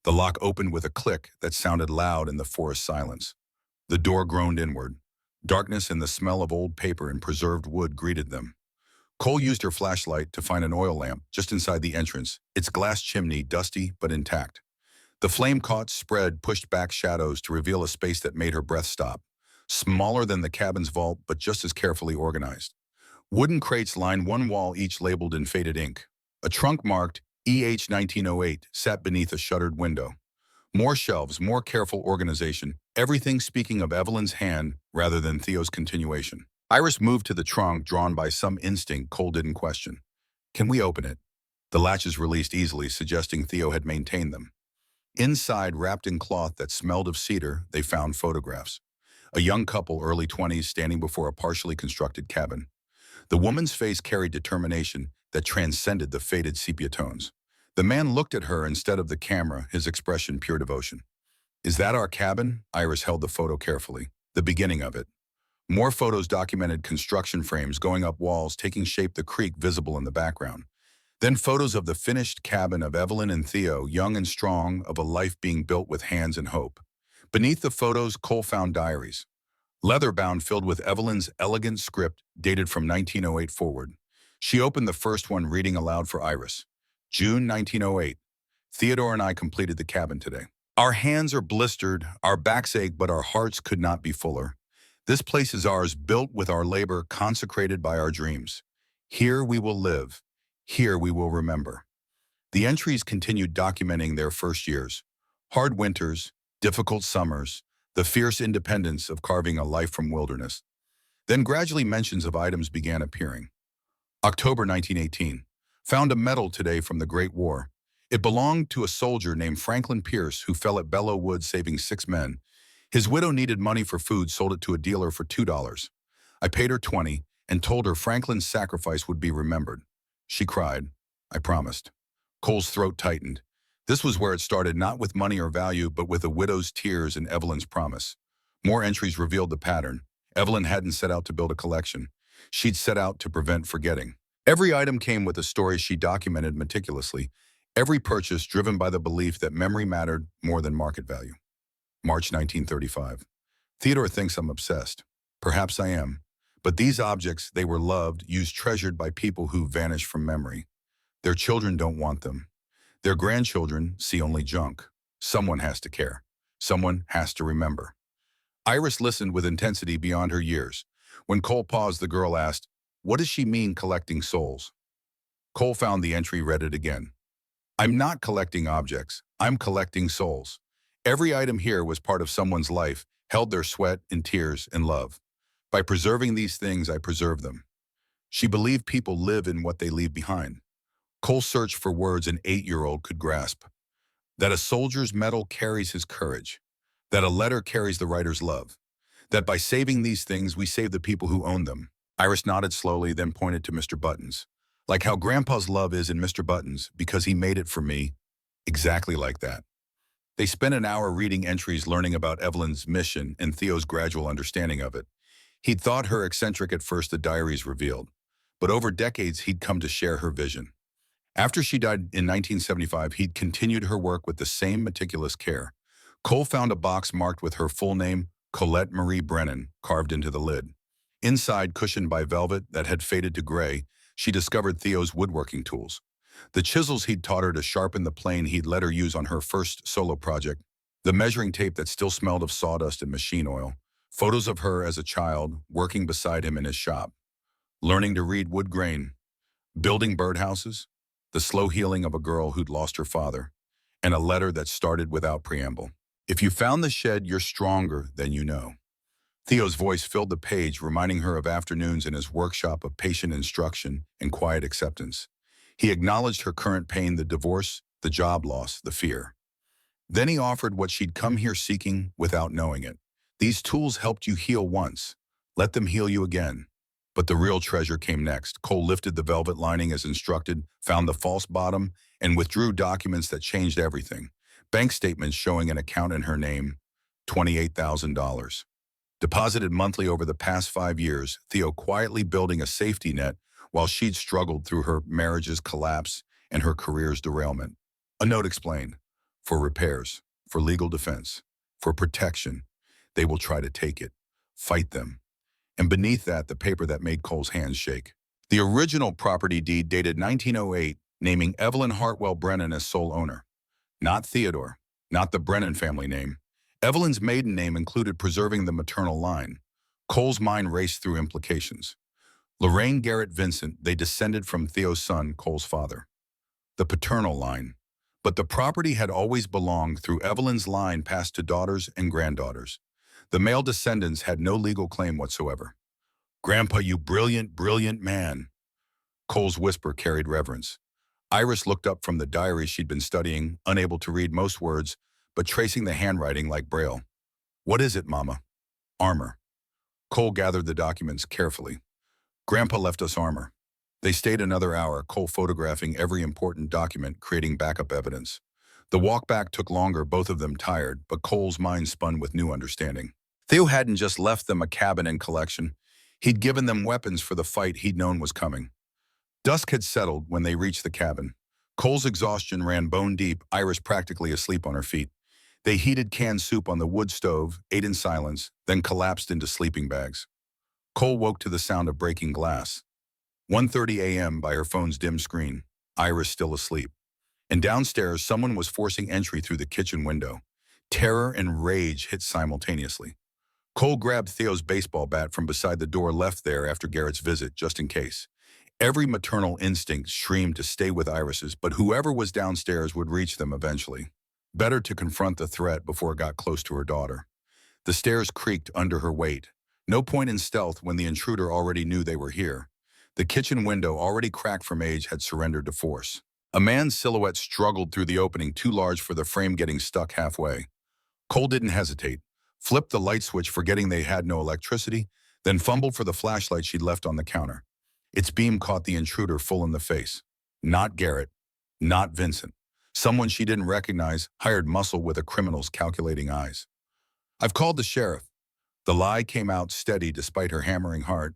The lock opened with a click that sounded loud in the forest silence. The door groaned inward. Darkness and the smell of old paper and preserved wood greeted them. Cole used her flashlight to find an oil lamp just inside the entrance, its glass chimney dusty but intact. The flame caught, spread, pushed back shadows to reveal a space that made her breath stop. Smaller than the cabin's vault, but just as carefully organized. Wooden crates lined one wall, each labeled in faded ink. A trunk marked EH 1908 sat beneath a shuttered window. More shelves, more careful organization, everything speaking of Evelyn's hand rather than Theo's continuation. Iris moved to the trunk, drawn by some instinct Cole didn't question. "Can we open it?" The latches released easily, suggesting Theo had maintained them. Inside, wrapped in cloth that smelled of cedar, they found photographs. A young couple, early 20s, standing before a partially constructed cabin. The woman's face carried determination that transcended the faded sepia tones. The man looked at her instead of the camera, his expression pure devotion. "Is that our cabin?" Iris held the photo carefully. The beginning of it. More photos documented construction frames going up walls, taking shape, the creek visible in the background. Then photos of the finished cabin of Evelyn and Theo, young and strong, of a life being built with hands and hope. Beneath the photos, Cole found diaries. leather-bound filled with Evelyn's elegant script dated from 1908 forward. She opened the first one reading aloud for Iris. June 1908. Theodore and I completed the cabin today. Our hands are blistered, our backs ache, but our hearts could not be fuller. This place is ours, built with our labor, consecrated by our dreams. Here we will live. Here we will remember. The entries continued documenting their first years. Hard winters, difficult summers, the fierce independence of carving a life from wilderness. Then gradually mentions of items began appearing. October 1918. Found a medal today from the Great War. It belonged to a soldier named Franklin Pierce who fell at Belleau Wood saving 6 men. His widow needed money for food, sold it to a dealer for $2. I paid her 20 and told her Franklin's sacrifice would be remembered. She cried. I promised. Cole's throat tightened. This was where it started, not with money or value, but with a widow's tears and Evelyn's promise. More entries revealed the pattern. Evelyn hadn't set out to build a collection. She'd set out to prevent forgetting. Every item came with a story she documented meticulously, every purchase driven by the belief that memory mattered more than market value. March 1935. Theodore thinks I'm obsessed. Perhaps I am. But these objects, they were loved, used, treasured by people who vanished from memory. Their children don't want them. Their grandchildren see only junk. Someone has to care. Someone has to remember. Iris listened with intensity beyond her years. When Cole paused, the girl asked, "What does she mean collecting souls?" Cole found the entry, read it again. "I'm not collecting objects. I'm collecting souls. Every item here was part of someone's life, held their sweat and tears and love. By preserving these things, I preserve them." She believed people live in what they leave behind. Cole searched for words an 8-year-old could grasp. That a soldier's medal carries his courage. That a letter carries the writer's love. That by saving these things, we save the people who own them. Iris nodded slowly, then pointed to Mr. Buttons. Like how Grandpa's love is in Mr. Buttons, because he made it for me. Exactly like that. They spent an hour reading entries, learning about Evelyn's mission and Theo's gradual understanding of it. He'd thought her eccentric at first, the diaries revealed. But over decades, he'd come to share her vision. After she died in 1975, he'd continued her work with the same meticulous care. Cole found a box marked with her full name, Colette Marie Brennan, carved into the lid. Inside, cushioned by velvet that had faded to gray, she discovered Theo's woodworking tools. The chisels he'd taught her to sharpen the plane he'd let her use on her first solo project, the measuring tape that still smelled of sawdust and machine oil, photos of her as a child working beside him in his shop, learning to read wood grain, building birdhouses, the slow healing of a girl who'd lost her father, and a letter that started without preamble. "If you found the shed, you're stronger than you know." Theo's voice filled the page, reminding her of afternoons in his workshop of patient instruction and quiet acceptance. He acknowledged her current pain, the divorce, the job loss, the fear. Then he offered what she'd come here seeking without knowing it. "These tools helped you heal once. Let them heal you again." But the real treasure came next. Cole lifted the velvet lining as instructed, found the false bottom, and withdrew documents that changed everything. Bank statements showing an account in her name, $28,000. Deposited monthly over the past 5 years, Theo quietly building a safety net while she'd struggled through her marriage's collapse and her career's derailment. A note explained, "For repairs, for legal defense, for protection, they will try to take it. Fight them." And beneath that, the paper that made Cole's hands shake. The original property deed dated 1908, naming Evelyn Hartwell Brennan as sole owner. Not Theodore, not the Brennan family name. Evelyn's maiden name included preserving the maternal line. Cole's mind raced through implications. Lorraine Garrett Vincent, they descended from Theo's son, Cole's father. The paternal line. But the property had always belonged through Evelyn's line passed to daughters and granddaughters. The male descendants had no legal claim whatsoever. "Grandpa, you brilliant, brilliant man." Cole's whisper carried reverence. Iris looked up from the diary she'd been studying, unable to read most words, but tracing the handwriting like Braille. "What is it, Mama?" "Armor." Cole gathered the documents carefully. "Grandpa left us armor." They stayed another hour, Cole photographing every important document, creating backup evidence. The walk back took longer, both of them tired, but Cole's mind spun with new understanding. Theo hadn't just left them a cabin and collection. He'd given them weapons for the fight he'd known was coming. Dusk had settled when they reached the cabin. Cole's exhaustion ran bone deep, Iris practically asleep on her feet. They heated canned soup on the wood stove, ate in silence, then collapsed into sleeping bags. Cole woke to the sound of breaking glass. 1:30 a.m. by her phone's dim screen, Iris still asleep. And downstairs, someone was forcing entry through the kitchen window. Terror and rage hit simultaneously. Cole grabbed Theo's baseball bat from beside the door left there after Garrett's visit, just in case. Every maternal instinct screamed to stay with Iris's, but whoever was downstairs would reach them eventually. Better to confront the threat before it got close to her daughter. The stairs creaked under her weight. No point in stealth when the intruder already knew they were here. The kitchen window, already cracked from age, had surrendered to force. A man's silhouette struggled through the opening, too large for the frame, getting stuck halfway. Cole didn't hesitate, flipped the light switch forgetting they had no electricity, then fumbled for the flashlight she'd left on the counter. Its beam caught the intruder full in the face. Not Garrett, not Vincent. Someone she didn't recognize, hired muscle with a criminal's calculating eyes. "I've called the sheriff." The lie came out steady despite her hammering heart.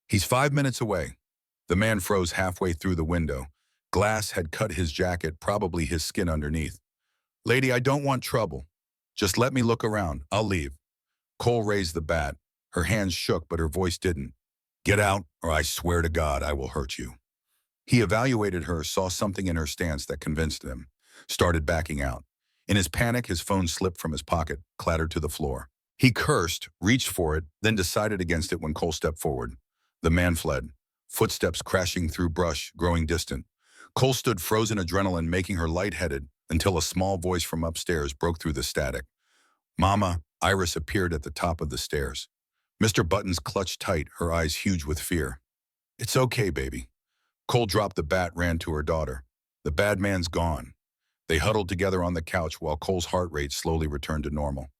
"He's 5 minutes away." The man froze halfway through the window. Glass had cut his jacket, probably his skin underneath. "Lady, I don't want trouble. Just let me look around. I'll leave." Cole raised the bat. Her hands shook, but her voice didn't. "Get out, or I swear to God I will hurt you." He evaluated her, saw something in her stance that convinced him, started backing out. In his panic, his phone slipped from his pocket, clattered to the floor. He cursed, reached for it, then decided against it when Cole stepped forward. The man fled, footsteps crashing through brush, growing distant. Cole stood frozen, adrenaline making her lightheaded, until a small voice from upstairs broke through the static. "Mama," Iris appeared at the top of the stairs. Mr. Buttons clutched tight, her eyes huge with fear. "It's okay, baby." Cole dropped the bat, ran to her daughter. "The bad man's gone." They huddled together on the couch while Cole's heart rate slowly returned to normal.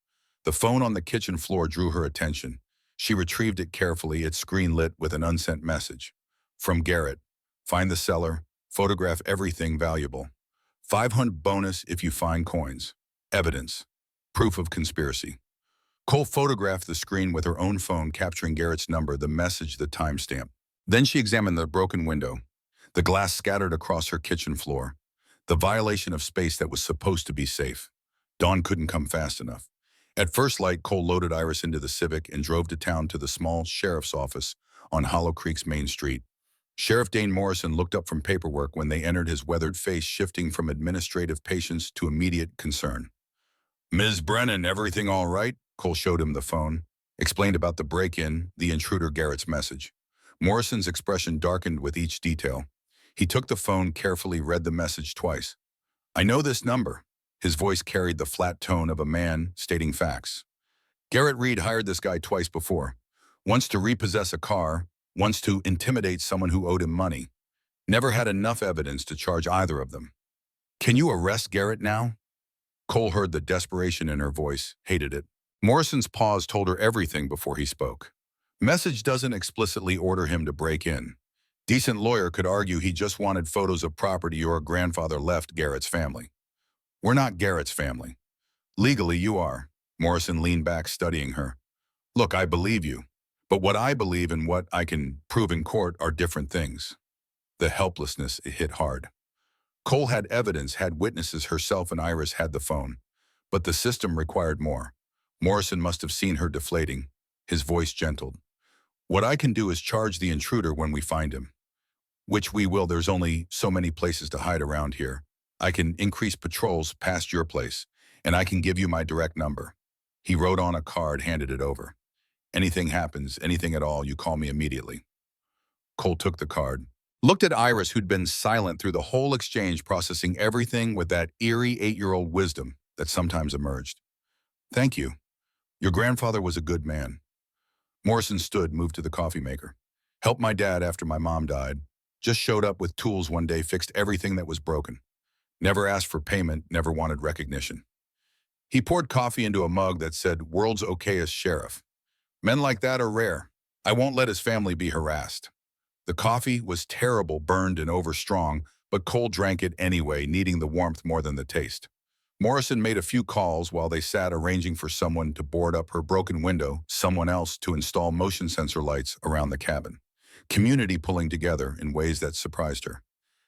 The phone on the kitchen floor drew her attention. She retrieved it carefully, its screen lit with an unsent message. From Garrett. "Find the seller. Photograph everything valuable. 500 bonus if you find coins. Evidence. Proof of conspiracy." Cole photographed the screen with her own phone, capturing Garrett's number, the message, the timestamp. Then she examined the broken window. The glass scattered across her kitchen floor. The violation of space that was supposed to be safe. Dawn couldn't come fast enough. At first light, Cole loaded Iris into the Civic and drove to town to the small sheriff's office on Hollow Creek's main street. Sheriff Dane Morrison looked up from paperwork when they entered, his weathered face shifting from administrative patience to immediate concern. "Ms. Brennan, everything all right?" Cole showed him the phone, explained about the break-in, the intruder, Garrett's message. Morrison's expression darkened with each detail. He took the phone, carefully read the message twice. "I know this number." His voice carried the flat tone of a man stating facts. "Garrett Reed hired this guy twice before. Once to repossess a car, once to intimidate someone who owed him money. Never had enough evidence to charge either of them. Can you arrest Garrett now?" Cole heard the desperation in her voice, hated it. Morrison's pause told her everything before he spoke. "Message doesn't explicitly order him to break in. Decent lawyer could argue he just wanted photos of property your grandfather left Garrett's family. We're not Garrett's family. Legally, you are." Morrison leaned back, studying her. "Look, I believe you. But what I believe and what I can prove in court are different things." The helplessness, it hit hard. Cole had evidence, had witnesses, herself and Iris had the phone. But the system required more. Morrison must have seen her deflating. His voice gentled. "What I can do is charge the intruder when we find him. Which we will. There's only so many places to hide around here. I can increase patrols past your place, and I can give you my direct number." He wrote on a card, handed it over. "Anything happens, anything at all, you call me immediately." Cole took the card, looked at Iris, who'd been silent through the whole exchange, processing everything with that eerie 8-year-old wisdom that sometimes emerged. "Thank you. Your grandfather was a good man." Morrison stood, moved to the coffee maker. "Helped my dad after my mom died. Just showed up with tools one day, fixed everything that was broken. Never asked for payment, never wanted recognition." He poured coffee into a mug that said, "World's okayest sheriff." Men like that are rare. I won't let his family be harassed. The coffee was terrible, burned and overstrong, but Cole drank it anyway, needing the warmth more than the taste. Morrison made a few calls while they sat, arranging for someone to board up her broken window, someone else to install motion sensor lights around the cabin. Community pulling together in ways that surprised her.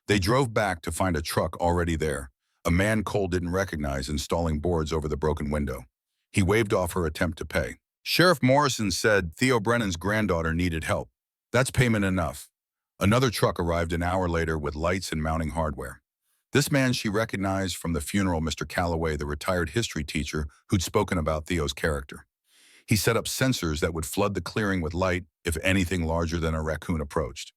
They drove back to find a truck already there, a man Cole didn't recognize installing boards over the broken window. He waved off her attempt to pay. Sheriff Morrison said Theo Brennan's granddaughter needed help. That's payment enough. Another truck arrived an hour later with lights and mounting hardware. This man she recognized from the funeral, Mr. Calloway, the retired history teacher who'd spoken about Theo's character. He set up sensors that would flood the clearing with light if anything larger than a raccoon approached.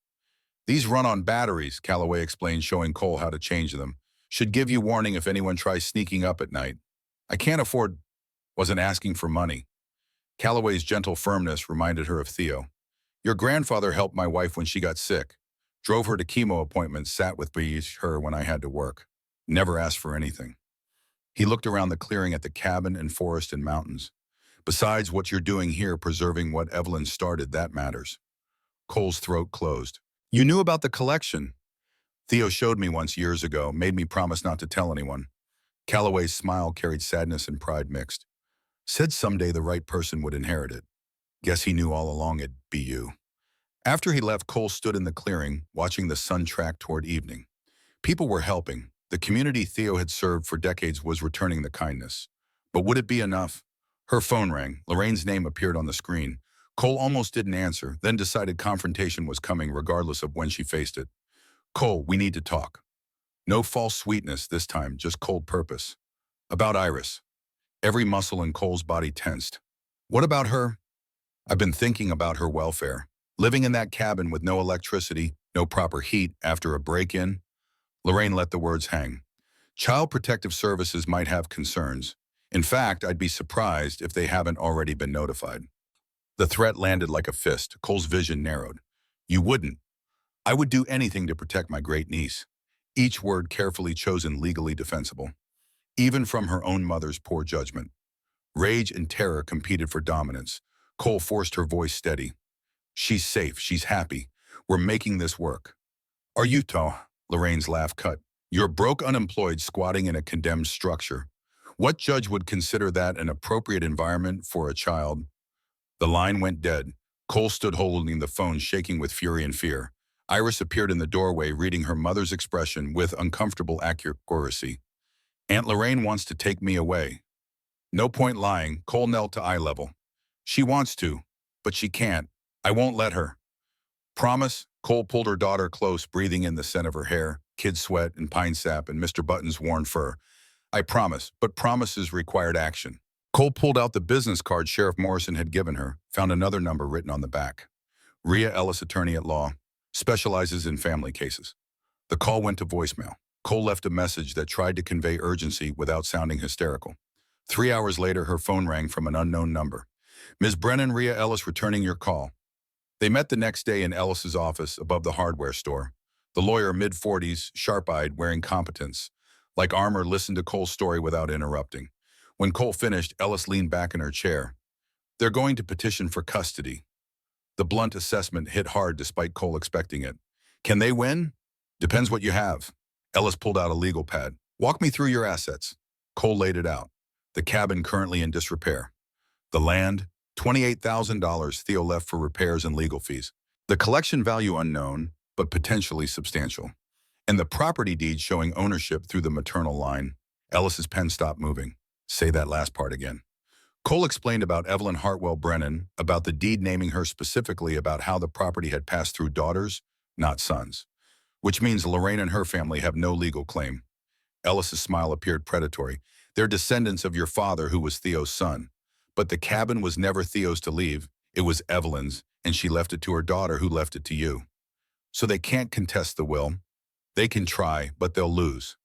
These run on batteries, Calloway explained, showing Cole how to change them. Should give you warning if anyone tries sneaking up at night. I can't afford, wasn't asking for money. Calloway's gentle firmness reminded her of Theo. Your grandfather helped my wife when she got sick. Drove her to chemo appointments, sat with her when I had to work. Never asked for anything. He looked around the clearing at the cabin and forest and mountains. Besides what you're doing here, preserving what Evelyn started, that matters. Cole's throat closed. You knew about the collection. Theo showed me once years ago, made me promise not to tell anyone. Calloway's smile carried sadness and pride mixed. Said someday the right person would inherit it. Guess he knew all along it'd be you. After he left, Cole stood in the clearing, watching the sun track toward evening. People were helping. The community Theo had served for decades was returning the kindness. But would it be enough? Her phone rang. Lorraine's name appeared on the screen. Cole almost didn't answer, then decided confrontation was coming regardless of when she faced it. Cole, we need to talk. No false sweetness this time, just cold purpose. About Iris. Every muscle in Cole's body tensed. What about her? I've been thinking about her welfare. Living in that cabin with no electricity, no proper heat after a break-in. Lorraine let the words hang. Child Protective Services might have concerns. In fact, I'd be surprised if they haven't already been notified. The threat landed like a fist. Cole's vision narrowed. You wouldn't. I would do anything to protect my great niece. Each word carefully chosen, legally defensible. Even from her own mother's poor judgment. Rage and terror competed for dominance. Cole forced her voice steady. She's safe. She's happy. We're making this work. Are you, Lorraine's laugh cut. You're broke, unemployed, squatting in a condemned structure. What judge would consider that an appropriate environment for a child? The line went dead. Cole stood holding the phone, shaking with fury and fear. Iris appeared in the doorway, reading her mother's expression with uncomfortable accuracy. Aunt Lorraine wants to take me away. No point lying. Cole knelt to eye level. She wants to, but she can't. I won't let her. Promise? Cole pulled her daughter close, breathing in the scent of her hair, kid sweat and pine sap and Mr. Button's worn fur. I promise, but promises required action. Cole pulled out the business card Sheriff Morrison had given her, found another number written on the back. Rhea Ellis, attorney at law, specializes in family cases. The call went to voicemail. Cole left a message that tried to convey urgency without sounding hysterical. 3 hours later, her phone rang from an unknown number. Ms. Brennan, Rhea Ellis returning your call. They met the next day in Ellis's office above the hardware store. The lawyer, mid-40s, sharp-eyed, wearing competence. Like armor, listened to Cole's story without interrupting. When Cole finished, Ellis leaned back in her chair. They're going to petition for custody. The blunt assessment hit hard despite Cole expecting it. Can they win? Depends what you have. Ellis pulled out a legal pad. Walk me through your assets. Cole laid it out. The cabin currently in disrepair. The land, $28,000 Theo left for repairs and legal fees. The collection value unknown, but potentially substantial. And the property deed showing ownership through the maternal line. Ellis's pen stopped moving. Say that last part again. Cole explained about Evelyn Hartwell Brennan, about the deed naming her specifically, about how the property had passed through daughters, not sons. Which means Lorraine and her family have no legal claim. Ellis's smile appeared predatory. They're descendants of your father, who was Theo's son. But the cabin was never Theo's to leave. It was Evelyn's, and she left it to her daughter, who left it to you. So they can't contest the will. They can try, but they'll lose.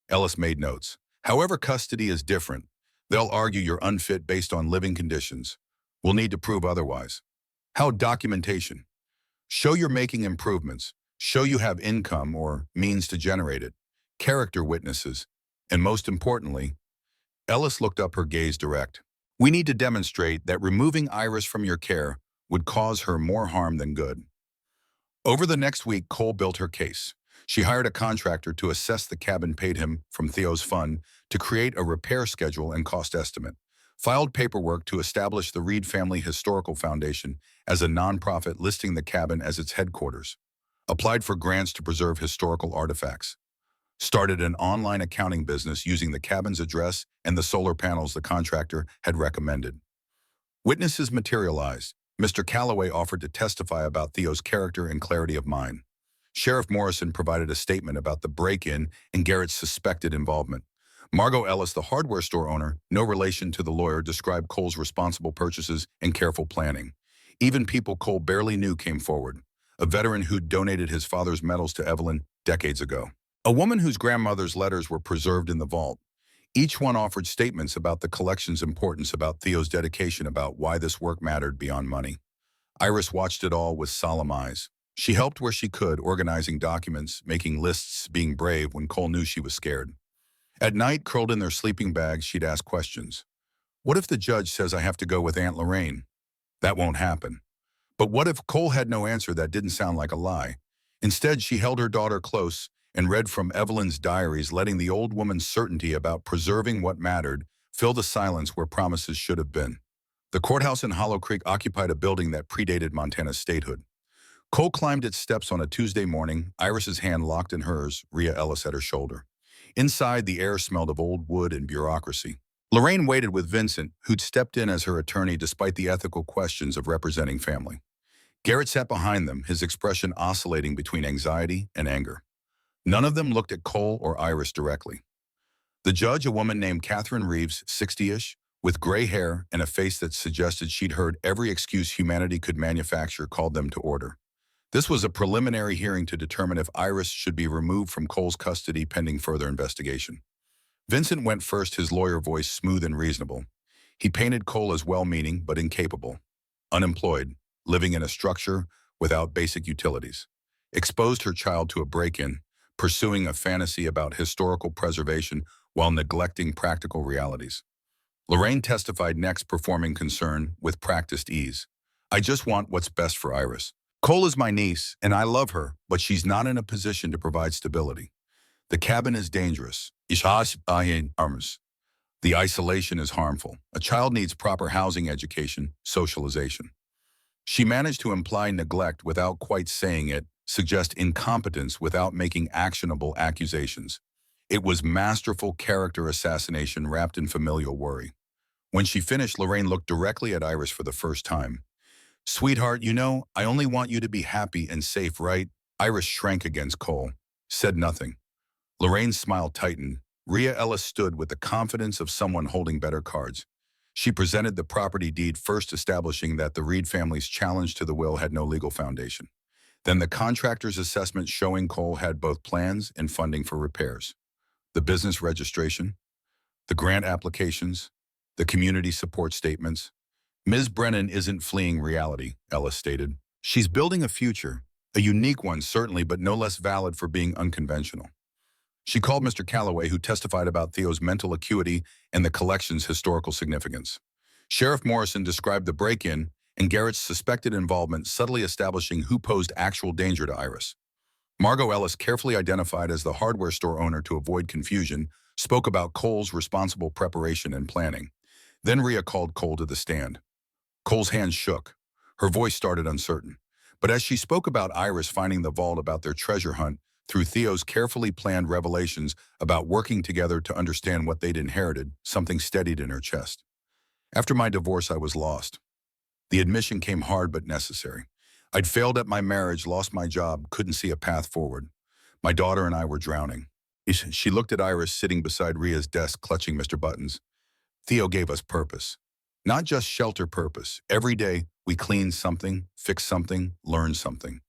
Ellis made notes. However, custody is different. They'll argue you're unfit based on living conditions. We'll need to prove otherwise. How documentation? Show you're making improvements. Show you have income or means to generate it. Character witnesses. And most importantly, Ellis looked up, her gaze direct. We need to demonstrate that removing Iris from your care would cause her more harm than good. Over the next week, Cole built her case. She hired a contractor to assess the cabin, paid him from Theo's fund to create a repair schedule and cost estimate, filed paperwork to establish the Reed Family Historical Foundation as a nonprofit listing the cabin as its headquarters, applied for grants to preserve historical artifacts, started an online accounting business using the cabin's address and the solar panels the contractor had recommended. Witnesses materialized. Mr. Calloway offered to testify about Theo's character and clarity of mind. Sheriff Morrison provided a statement about the break-in and Garrett's suspected involvement. Margot Ellis, the hardware store owner, no relation to the lawyer, described Cole's responsible purchases and careful planning. Even people Cole barely knew came forward. A veteran who'd donated his father's medals to Evelyn decades ago. A woman whose grandmother's letters were preserved in the vault. Each one offered statements about the collection's importance, about Theo's dedication, about why this work mattered beyond money. Iris watched it all with solemn eyes. She helped where she could, organizing documents, making lists, being brave when Cole knew she was scared. At night, curled in their sleeping bags, she'd ask questions. What if the judge says I have to go with Aunt Lorraine? That won't happen. But what if Cole had no answer that didn't sound like a lie? Instead, she held her daughter close and read from Evelyn's diaries, letting the old woman's certainty about preserving what mattered fill the silence where promises should have been. The courthouse in Hollow Creek occupied a building that predated Montana's statehood. Cole climbed its steps on a Tuesday morning, Iris's hand locked in hers, Rhea Ellis at her shoulder. Inside, the air smelled of old wood and bureaucracy. Lorraine waited with Vincent, who'd stepped in as her attorney despite the ethical questions of representing family. Garrett sat behind them, his expression oscillating between anxiety and anger. None of them looked at Cole or Iris directly. The judge, a woman named Catherine Reeves, 60-ish, with gray hair and a face that suggested she'd heard every excuse humanity could manufacture, called them to order. This was a preliminary hearing to determine if Iris should be removed from Cole's custody pending further investigation. Vincent went first, his lawyer voice smooth and reasonable. He painted Cole as well-meaning but incapable, unemployed, living in a structure without basic utilities, exposed her child to a break-in, pursuing a fantasy about historical preservation while neglecting practical realities. Lorraine testified next, performing concern with practiced ease. I just want what's best for Iris. Cole is my niece, and I love her, but she's not in a position to provide stability. The cabin is dangerous. The isolation is harmful. A child needs proper housing, education, socialization. She managed to imply neglect without quite saying it, suggest incompetence without making actionable accusations. It was masterful character assassination wrapped in familial worry. When she finished, Lorraine looked directly at Iris for the first time. Sweetheart, you know, I only want you to be happy and safe, right? Iris shrank against Cole, said nothing. Lorraine's smile tightened. Rhea Ellis stood with the confidence of someone holding better cards. She presented the property deed, first establishing that the Reed family's challenge to the will had no legal foundation. Then the contractor's assessment showing Cole had both plans and funding for repairs. The business registration, the grant applications, the community support statements. Ms. Brennan isn't fleeing reality, Ellis stated. She's building a future, a unique one certainly, but no less valid for being unconventional. She called Mr. Calloway, who testified about Theo's mental acuity and the collection's historical significance. Sheriff Morrison described the break-in and Garrett's suspected involvement, subtly establishing who posed actual danger to Iris. Margot Ellis, carefully identified as the hardware store owner to avoid confusion, spoke about Cole's responsible preparation and planning. Then Rhea called Cole to the stand. Cole's hands shook. Her voice started uncertain. But as she spoke about Iris finding the vault, about their treasure hunt, through Theo's carefully planned revelations about working together to understand what they'd inherited, something steadied in her chest. After my divorce, I was lost. The admission came hard but necessary. I'd failed at my marriage, lost my job, couldn't see a path forward. My daughter and I were drowning. She looked at Iris sitting beside Rhea's desk, clutching Mr. Buttons. Theo gave us purpose. Not just shelter purpose. Every day, we clean something, fix something, learn something.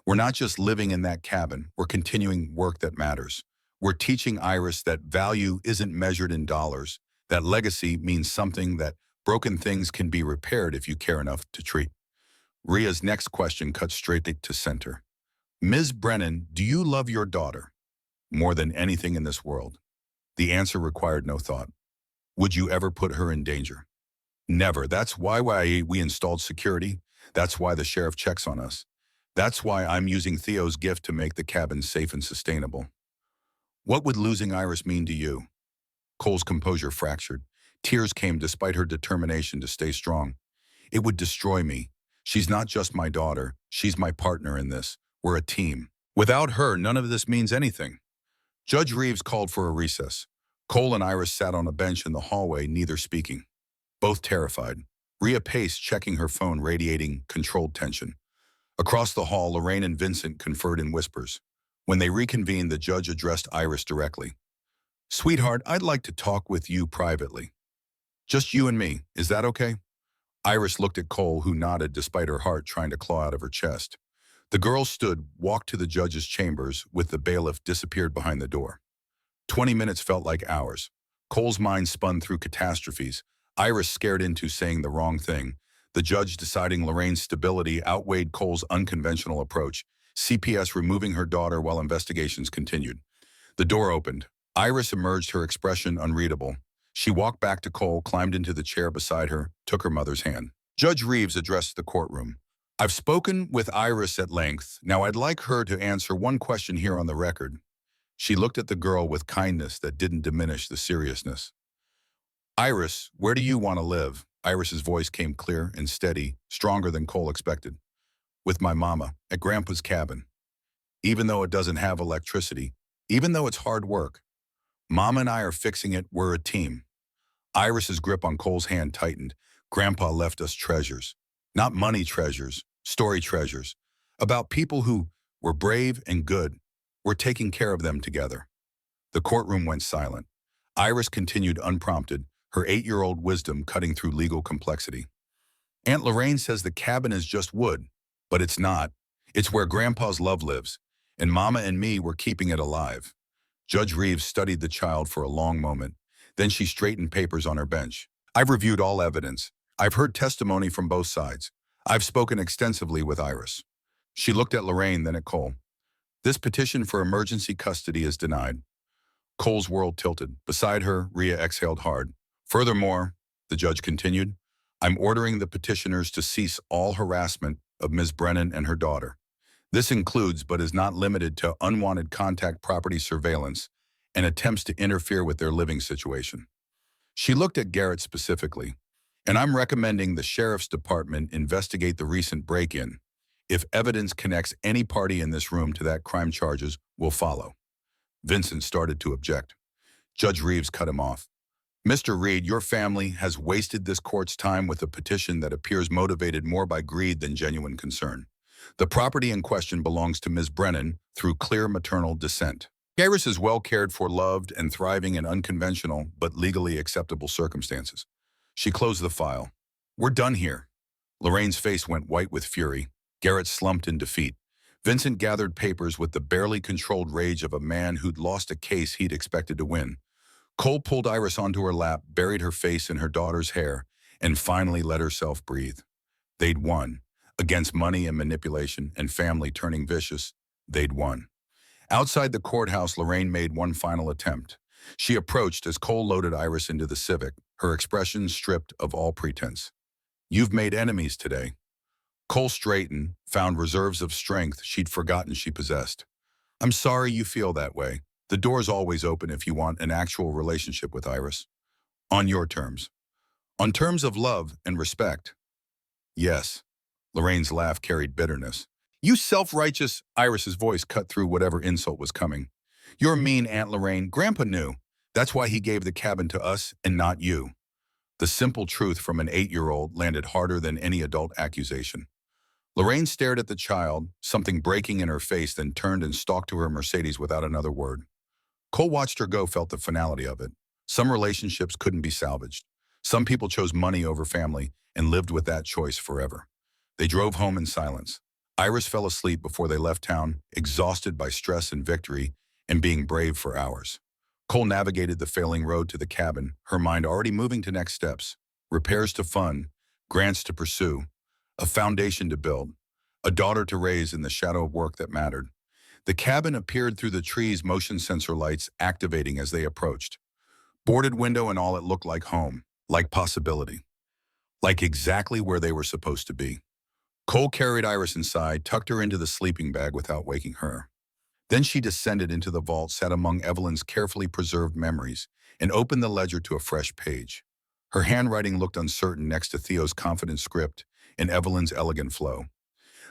We're not just living in that cabin. We're continuing work that matters. We're teaching Iris that value isn't measured in dollars, that legacy means something, that broken things can be repaired if you care enough to treat. Rhea's next question cut straight to center. Ms. Brennan, do you love your daughter more than anything in this world? The answer required no thought. Would you ever put her in danger? Never. That's why we installed security. That's why the sheriff checks on us. That's why I'm using Theo's gift to make the cabin safe and sustainable. What would losing Iris mean to you? Cole's composure fractured. Tears came despite her determination to stay strong. It would destroy me. She's not just my daughter. She's my partner in this. We're a team. Without her, none of this means anything. Judge Reeves called for a recess. Cole and Iris sat on a bench in the hallway, neither speaking. Both terrified. Rhea paced, checking her phone, radiating controlled tension. Across the hall, Lorraine and Vincent conferred in whispers. When they reconvened, the judge addressed Iris directly. "Sweetheart, I'd like to talk with you privately. Just you and me, is that okay?" Iris looked at Cole, who nodded despite her heart trying to claw out of her chest. The girl stood, walked to the judge's chambers, with the bailiff disappeared behind the door. 20 minutes felt like hours. Cole's mind spun through catastrophes. Iris scared into saying the wrong thing. The judge deciding Lorraine's stability outweighed Cole's unconventional approach. CPS removing her daughter while investigations continued. The door opened. Iris emerged, her expression unreadable. She walked back to Cole, climbed into the chair beside her, took her mother's hand. Judge Reeves addressed the courtroom. "I've spoken with Iris at length. Now I'd like her to answer one question here on the record." She looked at the girl with kindness that didn't diminish the seriousness. "Iris, where do you want to live?" Iris's voice came clear and steady, stronger than Cole expected. "With my mama, at Grandpa's cabin. Even though it doesn't have electricity, even though it's hard work. Mama and I are fixing it, we're a team." Iris's grip on Cole's hand tightened. "Grandpa left us treasures. Not money treasures, story treasures. About people who were brave and good. We're taking care of them together." The courtroom went silent. Iris continued unprompted, her 8-year-old wisdom cutting through legal complexity. "Aunt Lorraine says the cabin is just wood, but it's not. It's where Grandpa's love lives, and Mama and me were keeping it alive." Judge Reeves studied the child for a long moment. Then she straightened papers on her bench. "I've reviewed all evidence. I've heard testimony from both sides. I've spoken extensively with Iris." She looked at Lorraine, then at Cole. "This petition for emergency custody is denied." Cole's world tilted. Beside her, Rhea exhaled hard. "Furthermore," the judge continued, "I'm ordering the petitioners to cease all harassment of Ms. Brennan and her daughter. This includes, but is not limited to, unwanted contact property surveillance and attempts to interfere with their living situation." She looked at Garrett specifically. "And I'm recommending the sheriff's department investigate the recent break-in. If evidence connects any party in this room to that crime, charges will follow." Vincent started to object. Judge Reeves cut him off. "Mr. Reed, your family has wasted this court's time with a petition that appears motivated more by greed than genuine concern. The property in question belongs to Ms. Brennan through clear maternal descent. Iris is well cared for, loved, and thriving in unconventional but legally acceptable circumstances." She closed the file. "We're done here." Lorraine's face went white with fury. Garrett slumped in defeat. Vincent gathered papers with the barely controlled rage of a man who'd lost a case he'd expected to win. Cole pulled Iris onto her lap, buried her face in her daughter's hair, and finally let herself breathe. They'd won. Against money and manipulation and family turning vicious, they'd won. Outside the courthouse, Lorraine made one final attempt. She approached as Cole loaded Iris into the Civic, her expression stripped of all pretense. "You've made enemies today." Cole straightened, found reserves of strength she'd forgotten she possessed. "I'm sorry you feel that way. The door's always open if you want an actual relationship with Iris. On your terms. On terms of love and respect." "Yes." Lorraine's laugh carried bitterness. "You self-righteous—" Iris's voice cut through whatever insult was coming. "You're mean, Aunt Lorraine. Grandpa knew. That's why he gave the cabin to us and not you." The simple truth from an 8-year-old landed harder than any adult accusation. Lorraine stared at the child, something breaking in her face, then turned and stalked to her Mercedes without another word. Cole watched her go, felt the finality of it. Some relationships couldn't be salvaged. Some people chose money over family and lived with that choice forever. They drove home in silence. Iris fell asleep before they left town, exhausted by stress and victory and being brave for hours. Cole navigated the failing road to the cabin, her mind already moving to next steps. Repairs to fund, grants to pursue, a foundation to build, a daughter to raise in the shadow of work that mattered. The cabin appeared through the trees, motion sensor lights activating as they approached. Boarded window and all, it looked like home, like possibility, like exactly where they were supposed to be. Cole carried Iris inside, tucked her into the sleeping bag without waking her. Then she descended into the vault, sat among Evelyn's carefully preserved memories, and opened the ledger to a fresh page. Her handwriting looked uncertain next to Theo's confident script and Evelyn's elegant flow.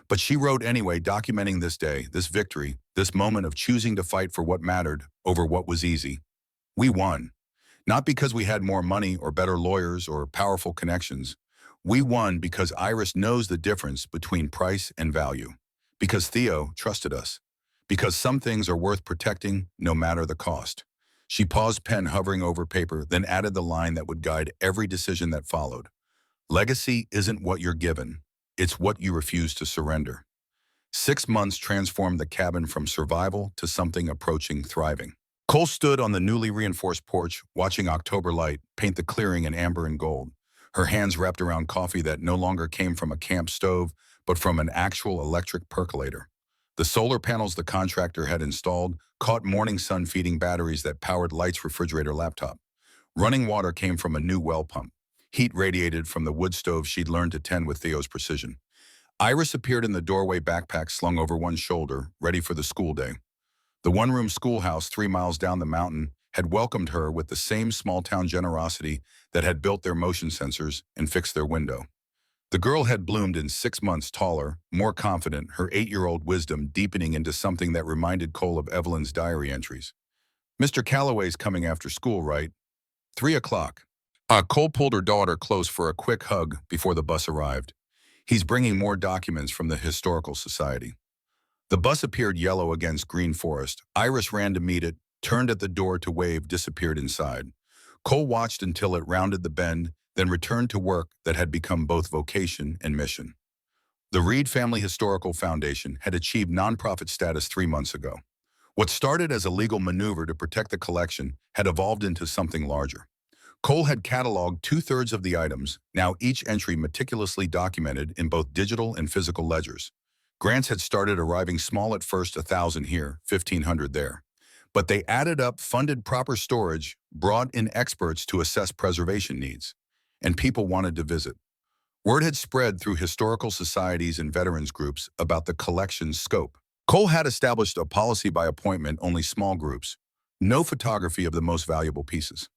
But she wrote anyway, documenting this day, this victory, this moment of choosing to fight for what mattered over what was easy. We won. Not because we had more money or better lawyers or powerful connections. We won because Iris knows the difference between price and value. Because Theo trusted us. Because some things are worth protecting no matter the cost. She paused, pen hovering over paper, then added the line that would guide every decision that followed. Legacy isn't what you're given. It's what you refuse to surrender. 6 months transformed the cabin from survival to something approaching thriving. Cole stood on the newly reinforced porch, watching October light paint the clearing in amber and gold, her hands wrapped around coffee that no longer came from a camp stove, but from an actual electric percolator. The solar panels the contractor had installed caught morning sun feeding batteries that powered Light's refrigerator laptop. Running water came from a new well pump. Heat radiated from the wood stove she'd learned to tend with Theo's precision. Iris appeared in the doorway, backpack slung over one shoulder, ready for the school day. The one-room schoolhouse 3 miles down the mountain had welcomed her with the same small-town generosity that had built their motion sensors and fixed their window. The girl had bloomed in 6 months, taller, more confident, her 8-year-old wisdom deepening into something that reminded Cole of Evelyn's diary entries. "Mr. Calloway's coming after school, right? 3 o'clock. Cole pulled her daughter close for a quick hug before the bus arrived. "He's bringing more documents from the Historical Society." The bus appeared yellow against green forest. Iris ran to meet it, turned at the door to wave, disappeared inside. Cole watched until it rounded the bend, then returned to work that had become both vocation and mission. The Reed Family Historical Foundation had achieved nonprofit status 3 months ago. What started as a legal maneuver to protect the collection had evolved into something larger. Cole had cataloged 2/3 of the items, now each entry meticulously documented in both digital and physical ledgers. Grants had started arriving small at first, 1,000 here, 1,500 there. But they added up, funded proper storage, brought in experts to assess preservation needs. And people wanted to visit. Word had spread through historical societies and veterans groups about the collection's scope. Cole had established a policy by appointment, only small groups. No photography of the most valuable pieces.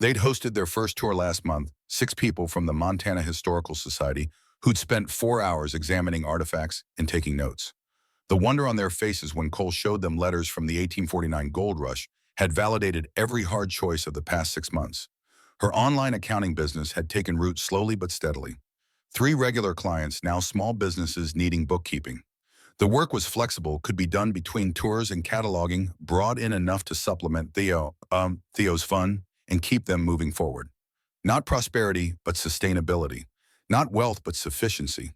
They'd hosted their first tour last month, 6 people from the Montana Historical Society who'd spent 4 hours examining artifacts and taking notes. The wonder on their faces when Cole showed them letters from the 1849 gold rush had validated every hard choice of the past 6 months. Her online accounting business had taken root slowly but steadily. 3 regular clients, now small businesses needing bookkeeping. The work was flexible, could be done between tours and cataloging, brought in enough to supplement Theo's fun and keep them moving forward. Not prosperity, but sustainability. Not wealth, but sufficiency.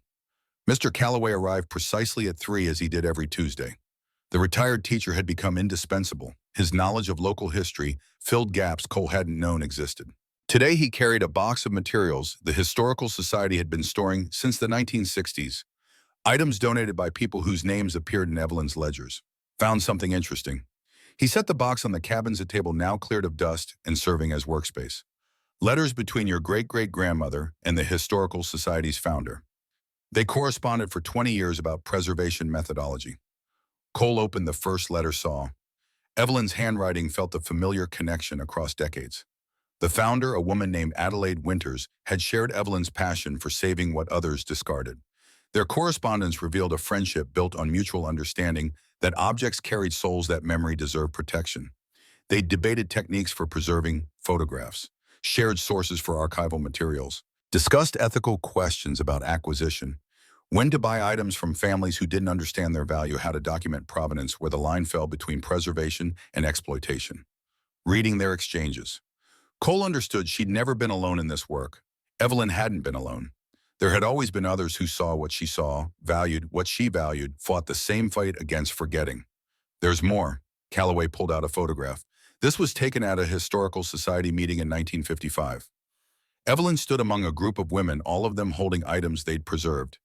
Mr. Calloway arrived precisely at 3, as he did every Tuesday. The retired teacher had become indispensable. His knowledge of local history filled gaps Cole hadn't known existed. Today he carried a box of materials the Historical Society had been storing since the 1960s. Items donated by people whose names appeared in Evelyn's ledgers. Found something interesting. He set the box on the cabins, a table now cleared of dust and serving as workspace. Letters between your great-great-grandmother and the Historical Society's founder. They corresponded for 20 years about preservation methodology. Cole opened the first letter, saw. Evelyn's handwriting felt a familiar connection across decades. The founder, a woman named Adelaide Winters, had shared Evelyn's passion for saving what others discarded. Their correspondence revealed a friendship built on mutual understanding that objects carried souls, that memory deserved protection. They debated techniques for preserving photographs, shared sources for archival materials, discussed ethical questions about acquisition, when to buy items from families who didn't understand their value, how to document provenance where the line fell between preservation and exploitation. Reading their exchanges, Cole understood she'd never been alone in this work. Evelyn hadn't been alone. There had always been others who saw what she saw, valued what she valued, fought the same fight against forgetting. There's more. Calloway pulled out a photograph. This was taken at a Historical Society meeting in 1955. Evelyn stood among a group of women, all of them holding items they'd preserved.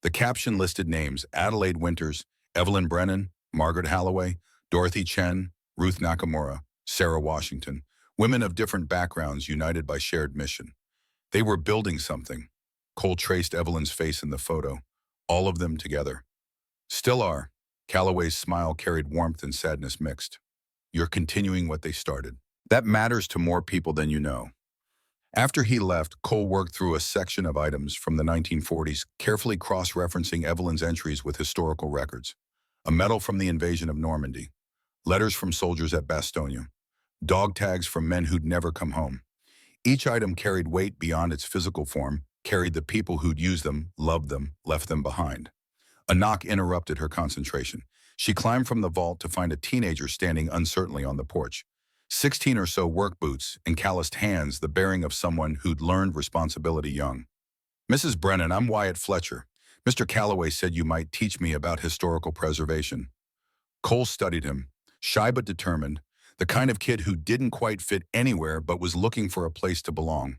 The caption listed names: Adelaide Winters, Evelyn Brennan, Margaret Halloway, Dorothy Chen, Ruth Nakamura, Sarah Washington, women of different backgrounds united by shared mission. They were building something. Cole traced Evelyn's face in the photo, all of them together. Still are. Calloway's smile carried warmth and sadness mixed. You're continuing what they started. That matters to more people than you know. After he left, Cole worked through a section of items from the 1940s, carefully cross-referencing Evelyn's entries with historical records. A medal from the invasion of Normandy, letters from soldiers at Bastogne, dog tags from men who'd never come home. Each item carried weight beyond its physical form, carried the people who'd used them, loved them, left them behind. A knock interrupted her concentration. She climbed from the vault to find a teenager standing uncertainly on the porch. 16 or so work boots and calloused hands, the bearing of someone who'd learned responsibility young. "Mrs. Brennan, I'm Wyatt Fletcher. Mr. Calloway said you might teach me about historical preservation." Cole studied him, shy but determined, the kind of kid who didn't quite fit anywhere but was looking for a place to belong.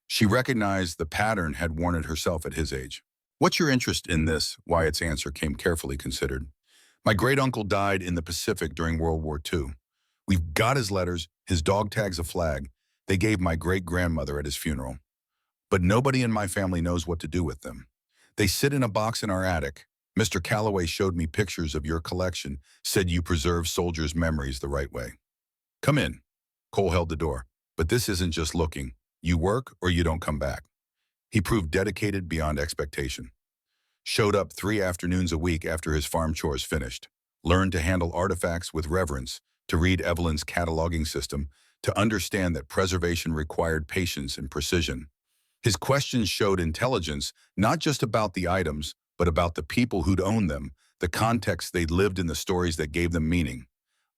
She recognized the pattern had worn it herself at his age. "What's your interest in this?" Wyatt's answer came carefully considered. "My great-uncle died in the Pacific during World War II. We've got his letters, his dog tags a flag. They gave my great-grandmother at his funeral. But nobody in my family knows what to do with them. They sit in a box in our attic. Mr. Calloway showed me pictures of your collection, said you preserve soldiers' memories the right way." "Come in." Cole held the door. "But this isn't just looking. You work or you don't come back." He proved dedicated beyond expectation. Showed up 3 afternoons a week after his farm chores finished. Learned to handle artifacts with reverence, to read Evelyn's cataloging system, to understand that preservation required patience and precision. His questions showed intelligence, not just about the items, but about the people who'd owned them, the context they'd lived in, the stories that gave them meaning.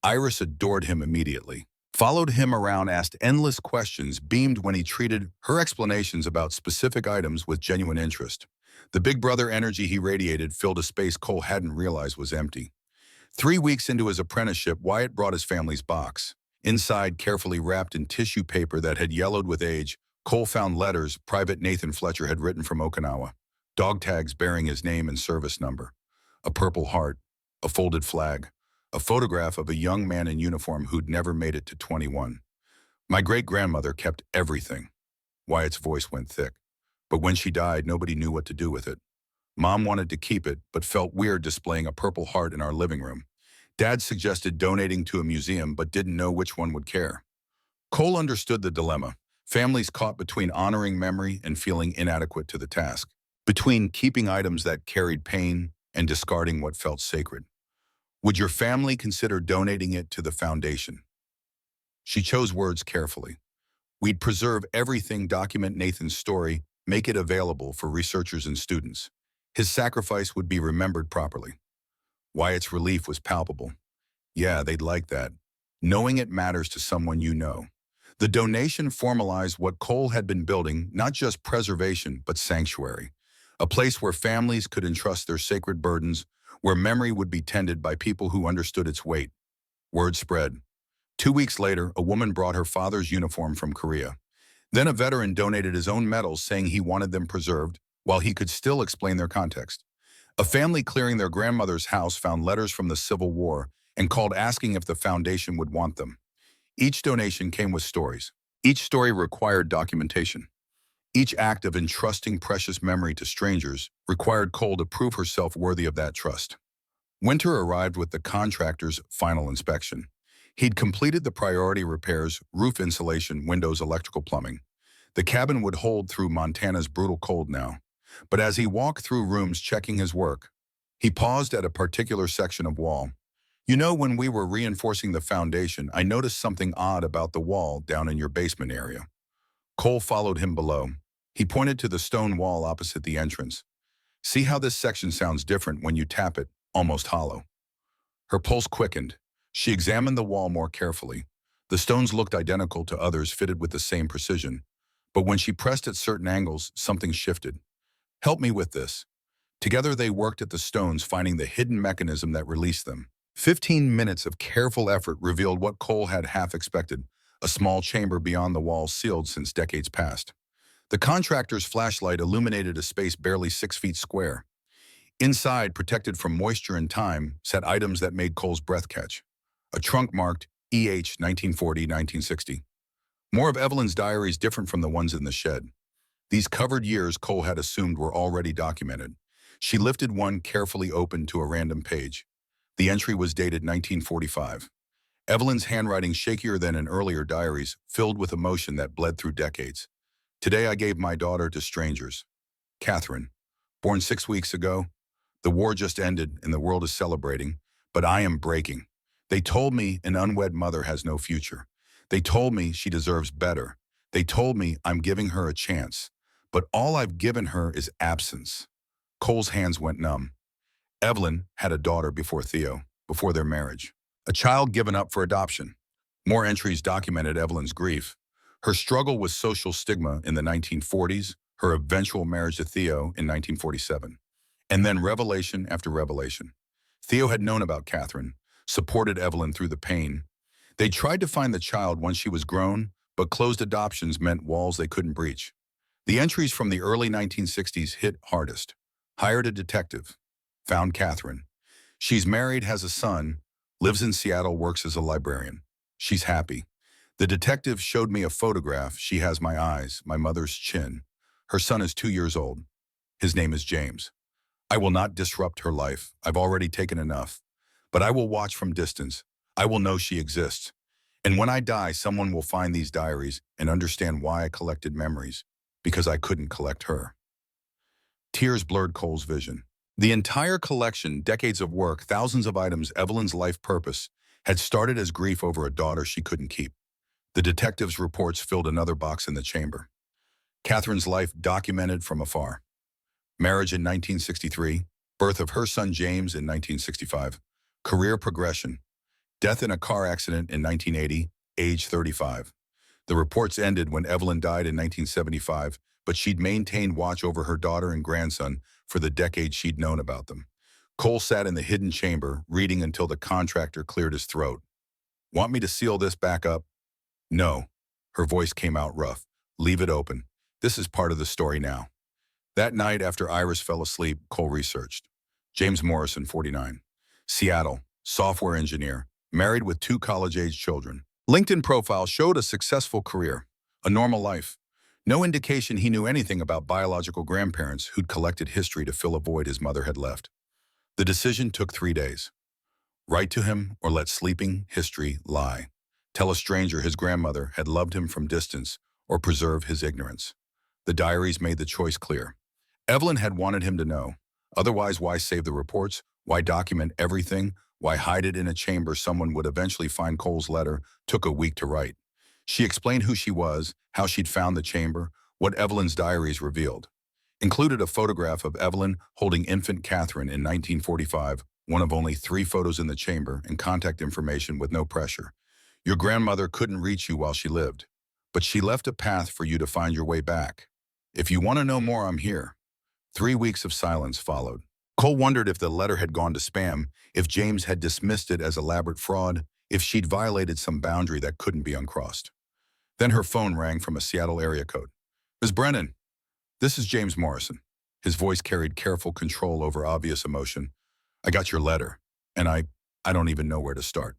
Iris adored him immediately. Followed him around, asked endless questions, beamed when he treated her explanations about specific items with genuine interest. The big brother energy he radiated filled a space Cole hadn't realized was empty. 3 weeks into his apprenticeship, Wyatt brought his family's box. Inside, carefully wrapped in tissue paper that had yellowed with age, Cole found letters Private Nathan Fletcher had written from Okinawa, dog tags bearing his name and service number, a purple heart, a folded flag, a photograph of a young man in uniform who'd never made it to 21. "My great-grandmother kept everything." Wyatt's voice went thick. "But when she died, nobody knew what to do with it. Mom wanted to keep it, but felt weird displaying a purple heart in our living room. Dad suggested donating to a museum, but didn't know which one would care." Cole understood the dilemma. Families caught between honoring memory and feeling inadequate to the task. Between keeping items that carried pain and discarding what felt sacred. "Would your family consider donating it to the foundation?" She chose words carefully. "We'd preserve everything, document Nathan's story, make it available for researchers and students. His sacrifice would be remembered properly." Wyatt's relief was palpable. "Yeah, they'd like that. Knowing it matters to someone you know." The donation formalized what Cole had been building, not just preservation, but sanctuary. A place where families could entrust their sacred burdens, where memory would be tended by people who understood its weight. Word spread. 2 weeks later, a woman brought her father's uniform from Korea. Then a veteran donated his own medals, saying he wanted them preserved, while he could still explain their context. A family clearing their grandmother's house found letters from the Civil War and called asking if the foundation would want them. Each donation came with stories. Each story required documentation. Each act of entrusting precious memory to strangers required Cole to prove herself worthy of that trust. Winter arrived with the contractor's final inspection. He'd completed the priority repairs, roof insulation, windows, electrical plumbing. The cabin would hold through Montana's brutal cold now. But as he walked through rooms checking his work, he paused at a particular section of wall. "You know, when we were reinforcing the foundation, I noticed something odd about the wall down in your basement area." Cole followed him below. He pointed to the stone wall opposite the entrance. "See how this section sounds different when you tap it, almost hollow." Her pulse quickened. She examined the wall more carefully. The stones looked identical to others fitted with the same precision. But when she pressed at certain angles, something shifted. "Help me with this." Together they worked at the stones, finding the hidden mechanism that released them. 15 minutes of careful effort revealed what Cole had half expected, a small chamber beyond the wall sealed since decades past. The contractor's flashlight illuminated a space barely 6 feet square. Inside, protected from moisture and time, sat items that made Cole's breath catch. A trunk marked EH 1940-1960. More of Evelyn's diaries, different from the ones in the shed. These covered years Cole had assumed were already documented. She lifted one, carefully open to a random page. The entry was dated 1945. Evelyn's handwriting, shakier than in earlier diaries, filled with emotion that bled through decades. Today I gave my daughter to strangers. Catherine, born 6 weeks ago. The war just ended and the world is celebrating, but I am breaking. They told me an unwed mother has no future. They told me she deserves better. They told me I'm giving her a chance. But all I've given her is absence. Cole's hands went numb. Evelyn had a daughter before Theo, before their marriage. A child given up for adoption. More entries documented Evelyn's grief. Her struggle with social stigma in the 1940s, her eventual marriage to Theo in 1947. And then revelation after revelation. Theo had known about Catherine, supported Evelyn through the pain. They tried to find the child once she was grown, but closed adoptions meant walls they couldn't breach. The entries from the early 1960s hit hardest. Hired a detective. Found Catherine. She's married, has a son, lives in Seattle, works as a librarian. She's happy. The detective showed me a photograph. She has my eyes, my mother's chin. Her son is 2 years old. His name is James. I will not disrupt her life. I've already taken enough. But I will watch from distance. I will know she exists. And when I die, someone will find these diaries and understand why I collected memories, because I couldn't collect her. Tears blurred Cole's vision. The entire collection, decades of work, thousands of items, Evelyn's life purpose, had started as grief over a daughter she couldn't keep. The detective's reports filled another box in the chamber. Catherine's life documented from afar. Marriage in 1963, birth of her son James in 1965, career progression, death in a car accident in 1980, age 35. The reports ended when Evelyn died in 1975, but she'd maintained watch over her daughter and grandson for the decade she'd known about them. Cole sat in the hidden chamber, reading until the contractor cleared his throat. Want me to seal this back up? No. Her voice came out rough. Leave it open. This is part of the story now. That night after Iris fell asleep, Cole researched. James Morrison, 49. Seattle, software engineer, married with 2 college-age children. LinkedIn profile showed a successful career, a normal life. No indication he knew anything about biological grandparents who'd collected history to fill a void his mother had left. The decision took 3 days. Write to him or let sleeping history lie. Tell a stranger his grandmother had loved him from distance or preserve his ignorance. The diaries made the choice clear. Evelyn had wanted him to know. Otherwise, why save the reports? Why document everything? Why hide it in a chamber someone would eventually find? Cole's letter took a week to write. She explained who she was, how she'd found the chamber, what Evelyn's diaries revealed. Included a photograph of Evelyn holding infant Catherine in 1945, one of only 3 photos in the chamber, and contact information with no pressure. Your grandmother couldn't reach you while she lived, but she left a path for you to find your way back. If you want to know more, I'm here. 3 weeks of silence followed. Cole wondered if the letter had gone to spam, if James had dismissed it as elaborate fraud, if she'd violated some boundary that couldn't be uncrossed. Then her phone rang from a Seattle area code. Ms. Brennan, this is James Morrison. His voice carried careful control over obvious emotion. I got your letter, and I don't even know where to start.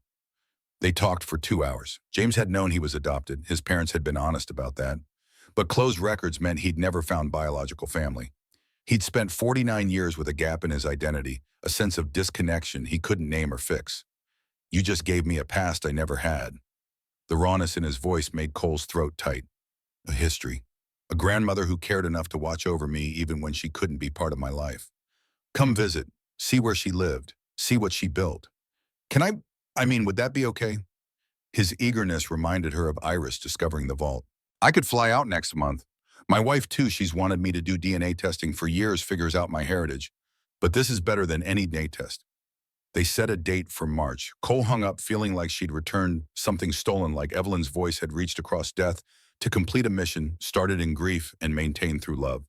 They talked for 2 hours. James had known he was adopted. His parents had been honest about that. But closed records meant he'd never found biological family. He'd spent 49 years with a gap in his identity, a sense of disconnection he couldn't name or fix. You just gave me a past I never had. The rawness in his voice made Cole's throat tight. A history. A grandmother who cared enough to watch over me even when she couldn't be part of my life. Come visit. See where she lived. See what she built. Would that be okay? His eagerness reminded her of Iris discovering the vault. I could fly out next month. My wife, too, she's wanted me to do DNA testing for years, figures out my heritage. But this is better than any DNA test. They set a date for March. Cole hung up feeling like she'd returned something stolen, like Evelyn's voice had reached across death to complete a mission started in grief and maintained through love.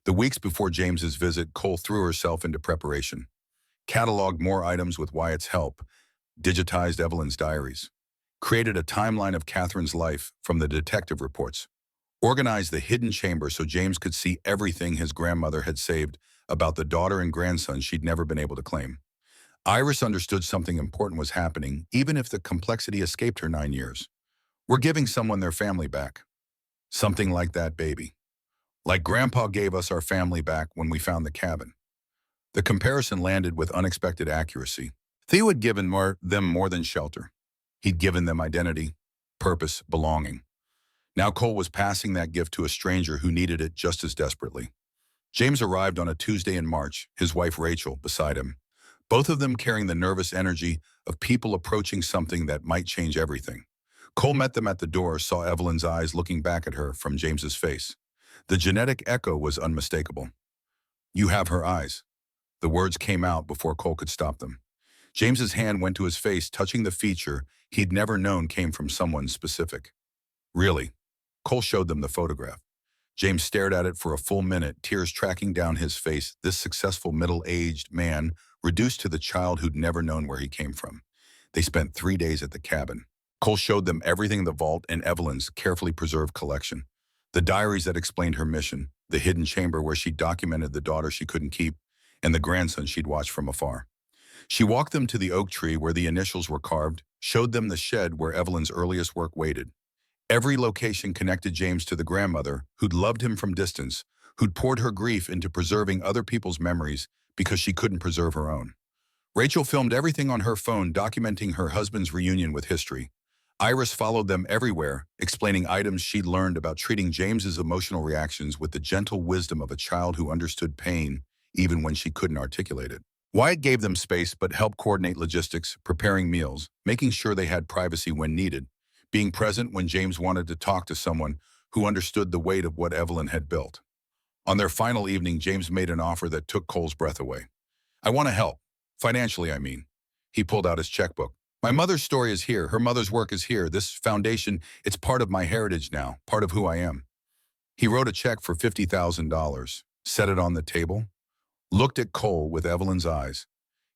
The weeks before James's visit, Cole threw herself into preparation. Cataloged more items with Wyatt's help, digitized Evelyn's diaries, created a timeline of Catherine's life from the detective reports, organized the hidden chamber so James could see everything his grandmother had saved about the daughter and grandson she'd never been able to claim. Iris understood something important was happening, even if the complexity escaped her 9 years. We're giving someone their family back. Something like that, baby. Like Grandpa gave us our family back when we found the cabin. The comparison landed with unexpected accuracy. Theo had given them more than shelter. He'd given them identity, purpose, belonging. Now Cole was passing that gift to a stranger who needed it just as desperately. James arrived on a Tuesday in March, his wife Rachel beside him, both of them carrying the nervous energy of people approaching something that might change everything. Cole met them at the door, saw Evelyn's eyes looking back at her from James's face. The genetic echo was unmistakable. "You have her eyes." The words came out before Cole could stop them. James's hand went to his face, touching the feature he'd never known came from someone specific. "Really?" Cole showed them the photograph. James stared at it for a full minute, tears tracking down his face, this successful middle-aged man reduced to the child who'd never known where he came from. They spent 3 days at the cabin. Cole showed them everything in the vault and Evelyn's carefully preserved collection. The diaries that explained her mission, the hidden chamber where she documented the daughter she couldn't keep, and the grandson she'd watched from afar. She walked them to the oak tree where the initials were carved, showed them the shed where Evelyn's earliest work waited. Every location connected James to the grandmother who'd loved him from distance, who'd poured her grief into preserving other people's memories because she couldn't preserve her own. Rachel filmed everything on her phone, documenting her husband's reunion with history. Iris followed them everywhere, explaining items she'd learned about treating James's emotional reactions with the gentle wisdom of a child who understood pain even when she couldn't articulate it. Wyatt gave them space but helped coordinate logistics, preparing meals, making sure they had privacy when needed, being present when James wanted to talk to someone who understood the weight of what Evelyn had built. On their final evening, James made an offer that took Cole's breath away. "I want to help. Financially, I mean." He pulled out his checkbook. "My mother's story is here. Her mother's work is here. This foundation, it's part of my heritage now, part of who I am." He wrote a check for $50,000, set it on the table, looked at Cole with Evelyn's eyes.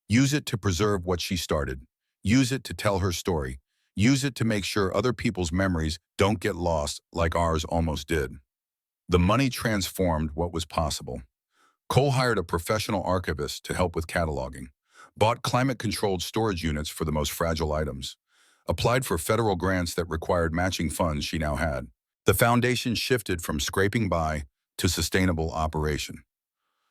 "Use it to preserve what she started. Use it to tell her story. Use it to make sure other people's memories don't get lost like ours almost did." The money transformed what was possible. Cole hired a professional archivist to help with cataloging, bought climate-controlled storage units for the most fragile items, applied for federal grants that required matching funds she now had. The foundation shifted from scraping by to sustainable operation.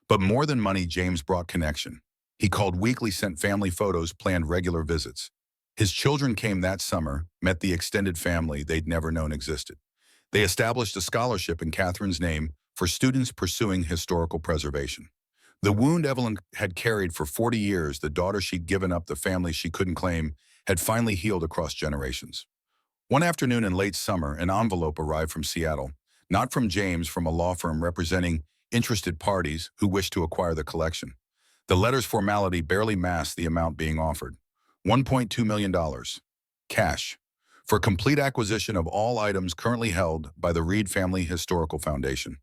But more than money, James brought connection. He called weekly, sent family photos, planned regular visits. His children came that summer, met the extended family they'd never known existed. They established a scholarship in Catherine's name for students pursuing historical preservation. The wound Evelyn had carried for 40 years, the daughter she'd given up, the family she couldn't claim, had finally healed across generations. One afternoon in late summer, an envelope arrived from Seattle, not from James, from a law firm representing interested parties who wished to acquire the collection. The letter's formality barely masked the amount being offered. $1.2 million. Cash. For complete acquisition of all items currently held by the Reed Family Historical Foundation.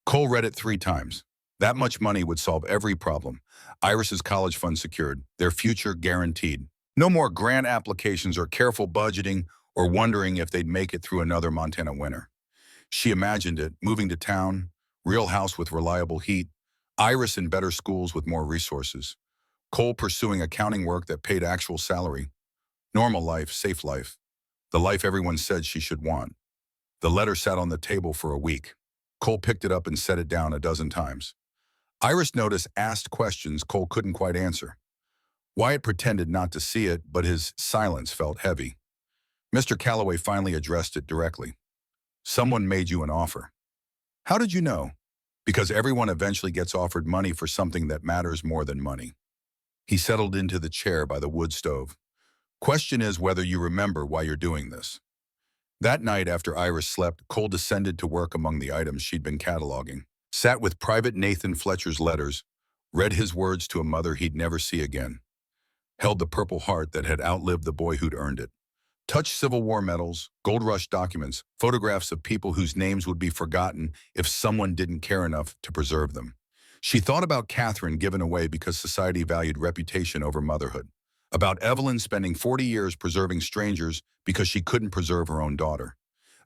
Cole read it 3 times. That much money would solve every problem. Iris's college fund secured, their future guaranteed. No more grant applications or careful budgeting or wondering if they'd make it through another Montana winter. She imagined it, moving to town, real house with reliable heat, Iris in better schools with more resources, Cole pursuing accounting work that paid actual salary. Normal life, safe life. The life everyone said she should want. The letter sat on the table for a week. Cole picked it up and set it down a dozen times. Iris noticed, asked questions Cole couldn't quite answer. Wyatt pretended not to see it, but his silence felt heavy. Mr. Calloway finally addressed it directly. "Someone made you an offer." "How did you know?" "Because everyone eventually gets offered money for something that matters more than money." He settled into the chair by the wood stove. "Question is whether you remember why you're doing this." That night, after Iris slept, Cole descended to work among the items she'd been cataloging, sat with Private Nathan Fletcher's letters, read his words to a mother he'd never see again, held the Purple Heart that had outlived the boy who'd earned it, touched Civil War medals, Gold Rush documents, photographs of people whose names would be forgotten if someone didn't care enough to preserve them. She thought about Catherine given away because society valued reputation over motherhood, about Evelyn spending 40 years preserving strangers because she couldn't preserve her own daughter,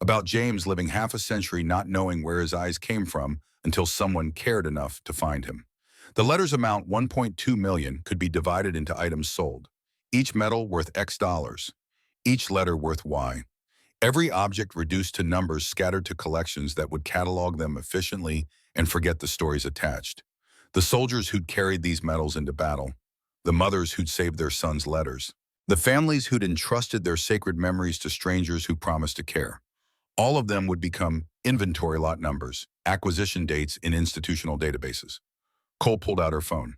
about James living half a century not knowing where his eyes came from until someone cared enough to find him. The letter's amount, $1.2 million, could be divided into items sold, each medal worth X dollars, each letter worth Y. Every object reduced to numbers scattered to collections that would catalog them efficiently and forget the stories attached. The soldiers who'd carried these medals into battle, the mothers who'd saved their sons' letters, the families who'd entrusted their sacred memories to strangers who promised to care. All of them would become inventory lot numbers, acquisition dates in institutional databases. Cole pulled out her phone,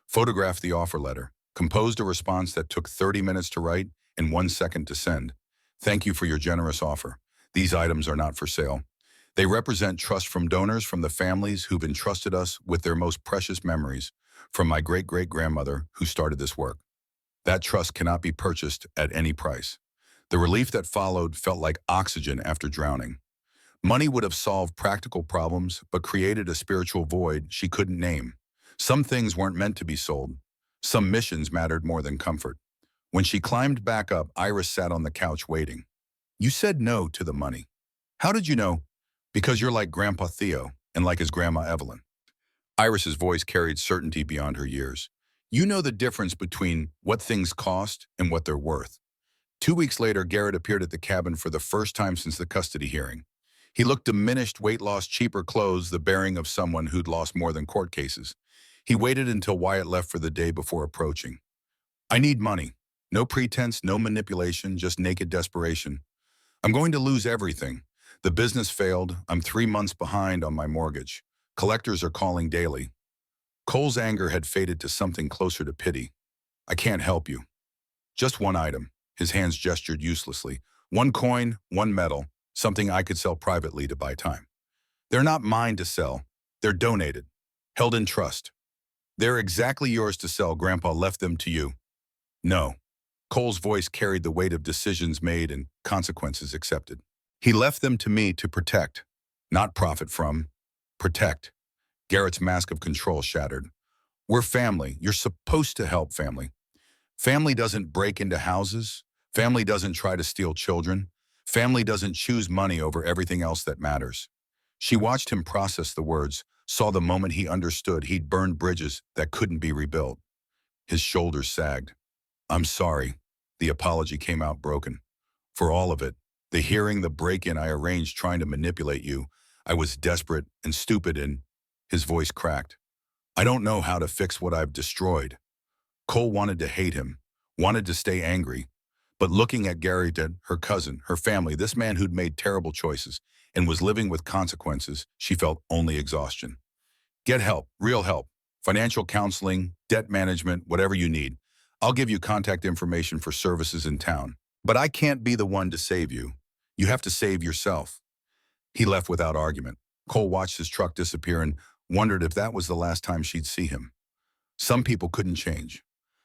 photographed the offer letter, composed a response that took 30 minutes to write and 1 second to send. Thank you for your generous offer. These items are not for sale. They represent trust from donors from the families who've entrusted us with their most precious memories, from my great-great-grandmother who started this work. That trust cannot be purchased at any price. The relief that followed felt like oxygen after drowning. Money would have solved practical problems, but created a spiritual void she couldn't name. Some things weren't meant to be sold. Some missions mattered more than comfort. When she climbed back up, Iris sat on the couch waiting. You said no to the money. How did you know? Because you're like Grandpa Theo and like his Grandma Evelyn. Iris's voice carried certainty beyond her years. You know the difference between what things cost and what they're worth. 2 weeks later, Garrett appeared at the cabin for the first time since the custody hearing. He looked diminished, weight loss, cheaper clothes, the bearing of someone who'd lost more than court cases. He waited until Wyatt left for the day before approaching. I need money. No pretense, no manipulation, just naked desperation. I'm going to lose everything. The business failed. I'm 3 months behind on my mortgage. Collectors are calling daily. Cole's anger had faded to something closer to pity. I can't help you. Just one item. His hands gestured uselessly. One coin, one medal, something I could sell privately to buy time. They're not mine to sell. They're donated, held in trust. They're exactly yours to sell. Grandpa left them to you. No. Cole's voice carried the weight of decisions made and consequences accepted. He left them to me to protect, not profit from. Protect. Garrett's mask of control shattered. We're family. You're supposed to help family. Family doesn't break into houses. Family doesn't try to steal children. Family doesn't choose money over everything else that matters. She watched him process the words, saw the moment he understood he'd burned bridges that couldn't be rebuilt. His shoulders sagged. I'm sorry. The apology came out broken. For all of it, the hearing, the break-in I arranged trying to manipulate you, I was desperate and stupid and his voice cracked. I don't know how to fix what I've destroyed. Cole wanted to hate him, wanted to stay angry. But looking at Garrett, her cousin, her family, this man who'd made terrible choices and was living with consequences, she felt only exhaustion. Get help, real help, financial counseling, debt management, whatever you need. I'll give you contact information for services in town. But I can't be the one to save you. You have to save yourself. He left without argument. Cole watched his truck disappear and wondered if that was the last time she'd see him. Some people couldn't change.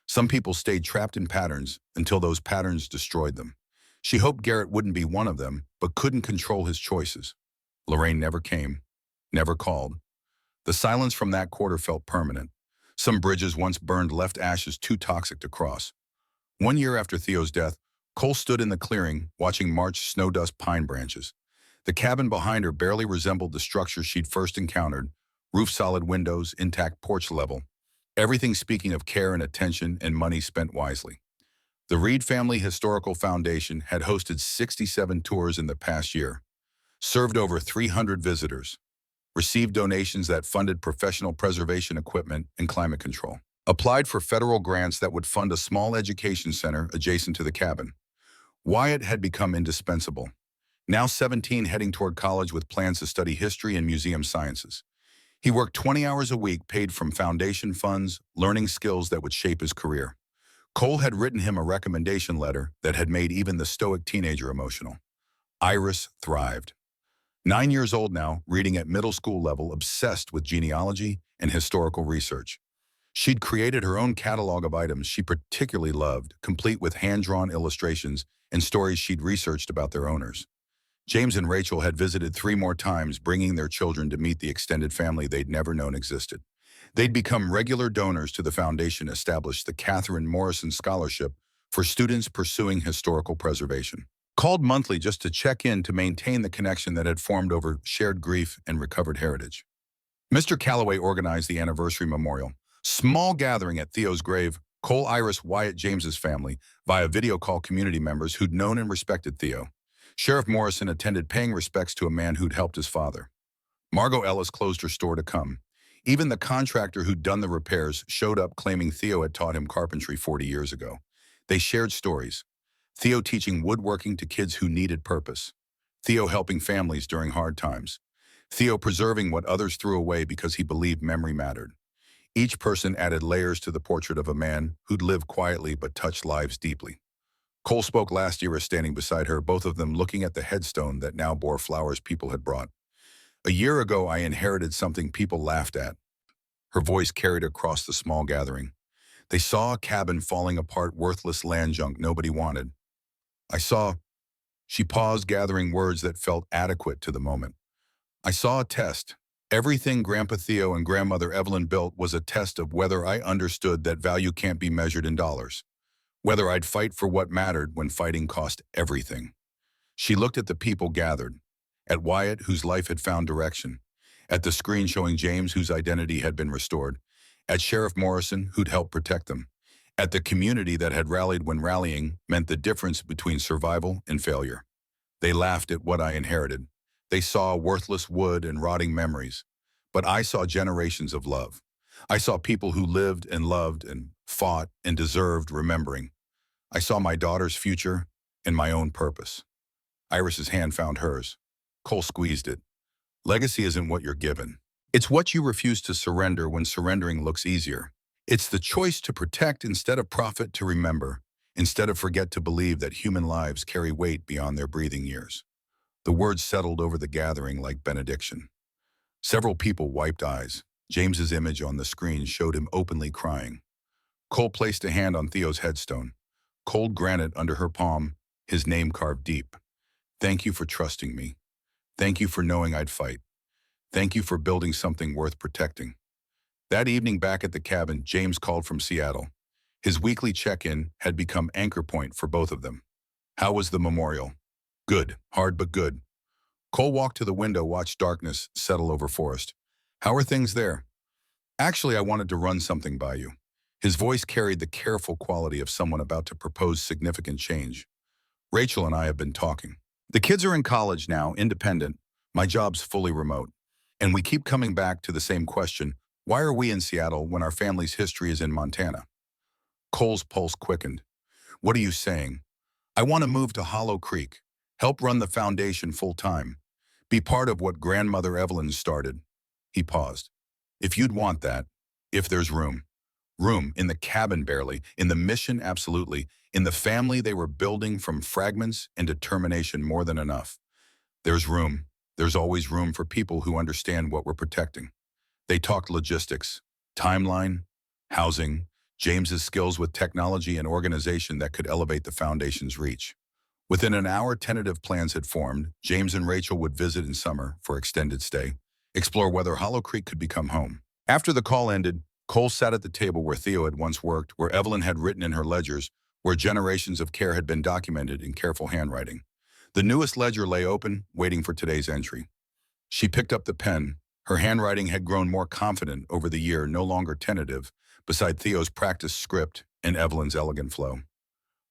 Some people stayed trapped in patterns until those patterns destroyed them. She hoped Garrett wouldn't be one of them, but couldn't control his choices. Lorraine never came, never called. The silence from that quarter felt permanent. Some bridges once burned left ashes too toxic to cross. 1 year after Theo's death, Cole stood in the clearing, watching March snow-dust pine branches. The cabin behind her barely resembled the structure she'd first encountered, roof-solid windows, intact porch level. Everything speaking of care and attention and money spent wisely. The Reed Family Historical Foundation had hosted 67 tours in the past year, served over 300 visitors, received donations that funded professional preservation equipment and climate control, applied for federal grants that would fund a small education center adjacent to the cabin. Wyatt had become indispensable. Now 17, heading toward college with plans to study history and museum sciences. He worked 20 hours a week, paid from foundation funds, learning skills that would shape his career. Cole had written him a recommendation letter that had made even the stoic teenager emotional. Iris thrived. 9 years old now, reading at middle school level, obsessed with genealogy and historical research. She'd created her own catalog of items she particularly loved, complete with hand-drawn illustrations and stories she'd researched about their owners. James and Rachel had visited 3 more times, bringing their children to meet the extended family they'd never known existed. They'd become regular donors to the foundation, established the Catherine Morrison Scholarship for students pursuing historical preservation. Called monthly just to check in to maintain the connection that had formed over shared grief and recovered heritage. Mr. Calloway organized the anniversary memorial, small gathering at Theo's grave. Cole, Iris, Wyatt, James's family, via video call community members who'd known and respected Theo. Sheriff Morrison attended, paying respects to a man who'd helped his father. Margot Ellis closed her store to come. Even the contractor who'd done the repairs showed up, claiming Theo had taught him carpentry 40 years ago. They shared stories. Theo teaching woodworking to kids who needed purpose. Theo helping families during hard times. Theo preserving what others threw away because he believed memory mattered. Each person added layers to the portrait of a man who'd lived quietly but touched lives deeply. Cole spoke last year as standing beside her, both of them looking at the headstone that now bore flowers people had brought. A year ago, I inherited something people laughed at. Her voice carried across the small gathering. They saw a cabin falling apart, worthless land junk nobody wanted. I saw. She paused, gathering words that felt adequate to the moment. I saw a test. Everything Grandpa Theo and Grandmother Evelyn built was a test of whether I understood that value can't be measured in dollars. Whether I'd fight for what mattered when fighting cost everything. She looked at the people gathered. At Wyatt, whose life had found direction. At the screen showing James, whose identity had been restored. At Sheriff Morrison, who'd helped protect them. At the community that had rallied when rallying meant the difference between survival and failure. They laughed at what I inherited. They saw worthless wood and rotting memories. But I saw generations of love. I saw people who lived and loved and fought and deserved remembering. I saw my daughter's future and my own purpose. Iris's hand found hers. Cole squeezed it. Legacy isn't what you're given. It's what you refuse to surrender when surrendering looks easier. It's the choice to protect instead of profit, to remember, instead of forget, to believe that human lives carry weight beyond their breathing years. The words settled over the gathering like benediction. Several people wiped eyes. James's image on the screen showed him openly crying. Cole placed a hand on Theo's headstone. Cold granite under her palm, his name carved deep. Thank you for trusting me. Thank you for knowing I'd fight. Thank you for building something worth protecting. That evening back at the cabin, James called from Seattle. His weekly check-in had become anchor point for both of them. How was the memorial? Good, hard but good. Cole walked to the window, watched darkness settle over Forest. How are things there? Actually, I wanted to run something by you. His voice carried the careful quality of someone about to propose significant change. Rachel and I have been talking. The kids are in college now, independent. My job's fully remote. And we keep coming back to the same question: why are we in Seattle when our family's history is in Montana? Cole's pulse quickened. What are you saying? I want to move to Hollow Creek, help run the foundation full-time, be part of what Grandmother Evelyn started. He paused. If you'd want that, if there's room. Room, in the cabin barely, in the mission absolutely, in the family they were building from fragments and determination more than enough. There's room. There's always room for people who understand what we're protecting. They talked logistics, timeline, housing, James's skills with technology and organization that could elevate the foundation's reach. Within an hour, tentative plans had formed. James and Rachel would visit in summer for extended stay, explore whether Hollow Creek could become home. After the call ended, Cole sat at the table where Theo had once worked, where Evelyn had written in her ledgers, where generations of care had been documented in careful handwriting. The newest ledger lay open, waiting for today's entry. She picked up the pen. Her handwriting had grown more confident over the year, no longer tentative, beside Theo's practiced script and Evelyn's elegant flow.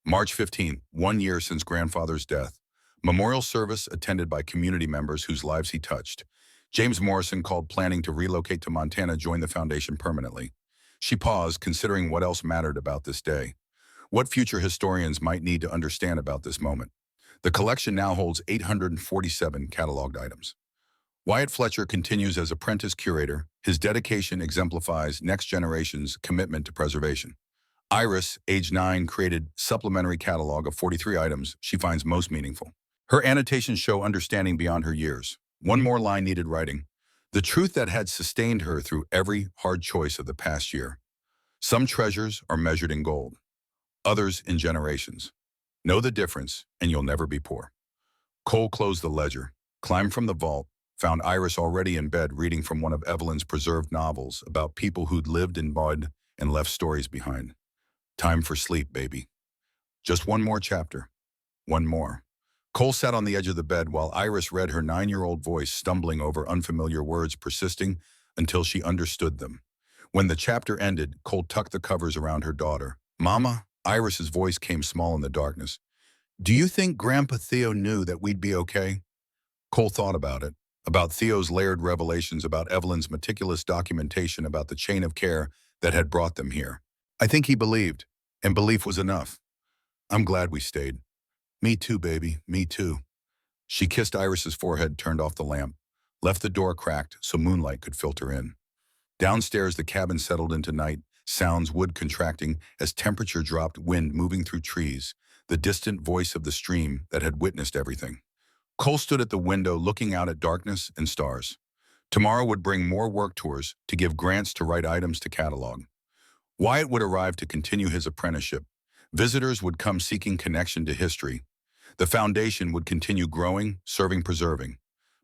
March 15th, 1 year since grandfather's death. Memorial service attended by community members whose lives he touched. James Morrison called, planning to relocate to Montana, join the foundation permanently. She paused, considering what else mattered about this day. What future historians might need to understand about this moment. The collection now holds 847 cataloged items. Wyatt Fletcher continues as apprentice curator. His dedication exemplifies next generation's commitment to preservation. Iris, age 9, created supplementary catalog of 43 items she finds most meaningful. Her annotations show understanding beyond her years. One more line needed writing. The truth that had sustained her through every hard choice of the past year. Some treasures are measured in gold, others in generations. Know the difference, and you'll never be poor. Cole closed the ledger, climbed from the vault, found Iris already in bed reading from one of Evelyn's preserved novels about people who'd lived in mud and left stories behind. Time for sleep, baby. Just one more chapter. One more. Cole sat on the edge of the bed while Iris read, her 9-year-old voice stumbling over unfamiliar words, persisting until she understood them. When the chapter ended, Cole tucked the covers around her daughter. Mama, Iris's voice came small in the darkness. Do you think Grandpa Theo knew that we'd be okay? Cole thought about it, about Theo's layered revelations, about Evelyn's meticulous documentation, about the chain of care that had brought them here. I think he believed, and belief was enough. I'm glad we stayed. Me too, baby, me too. She kissed Iris's forehead, turned off the lamp, left the door cracked so moonlight could filter in. Downstairs, the cabin settled into night, sounds wood contracting as temperature dropped, wind moving through trees, the distant voice of the stream that had witnessed everything. Cole stood at the window looking out at darkness and stars. Tomorrow would bring more work tours to give grants to write items to catalog. Wyatt would arrive to continue his apprenticeship. Visitors would come seeking connection to history. The foundation would continue growing, serving, preserving.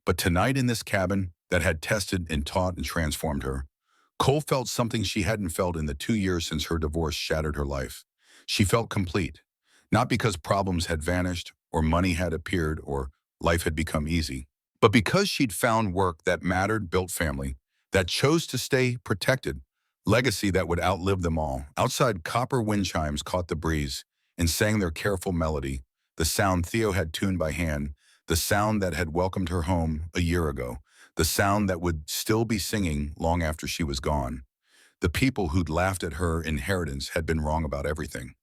But tonight in this cabin that had tested and taught and transformed her, Cole felt something she hadn't felt in the 2 years since her divorce shattered her life. She felt complete, not because problems had vanished or money had appeared or life had become easy, but because she'd found work that mattered, built family, that chose to stay protected, legacy that would outlive them all. Outside, copper wind chimes caught the breeze and sang their careful melody, the sound Theo had tuned by hand, the sound that had welcomed her home a year ago, the sound that would still be singing long after she was gone. The people who'd laughed at her inheritance had been wrong about everything.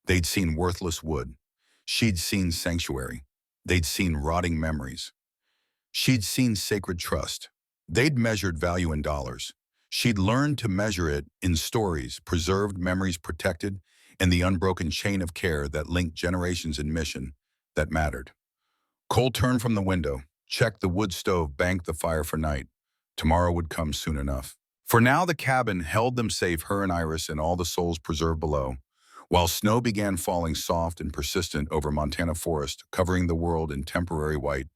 They'd seen worthless wood. She'd seen sanctuary. They'd seen rotting memories. She'd seen sacred trust. They'd measured value in dollars. She'd learned to measure it in stories, preserved memories protected, and the unbroken chain of care that linked generations in mission that mattered. Cole turned from the window, checked the wood stove, banked the fire for night. Tomorrow would come soon enough. For now, the cabin held them safe, her and Iris and all the souls preserved below, while snow began falling soft and persistent over Montana forest, covering the world in temporary white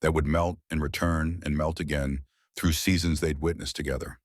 that would melt and return and melt again through seasons they'd witnessed together.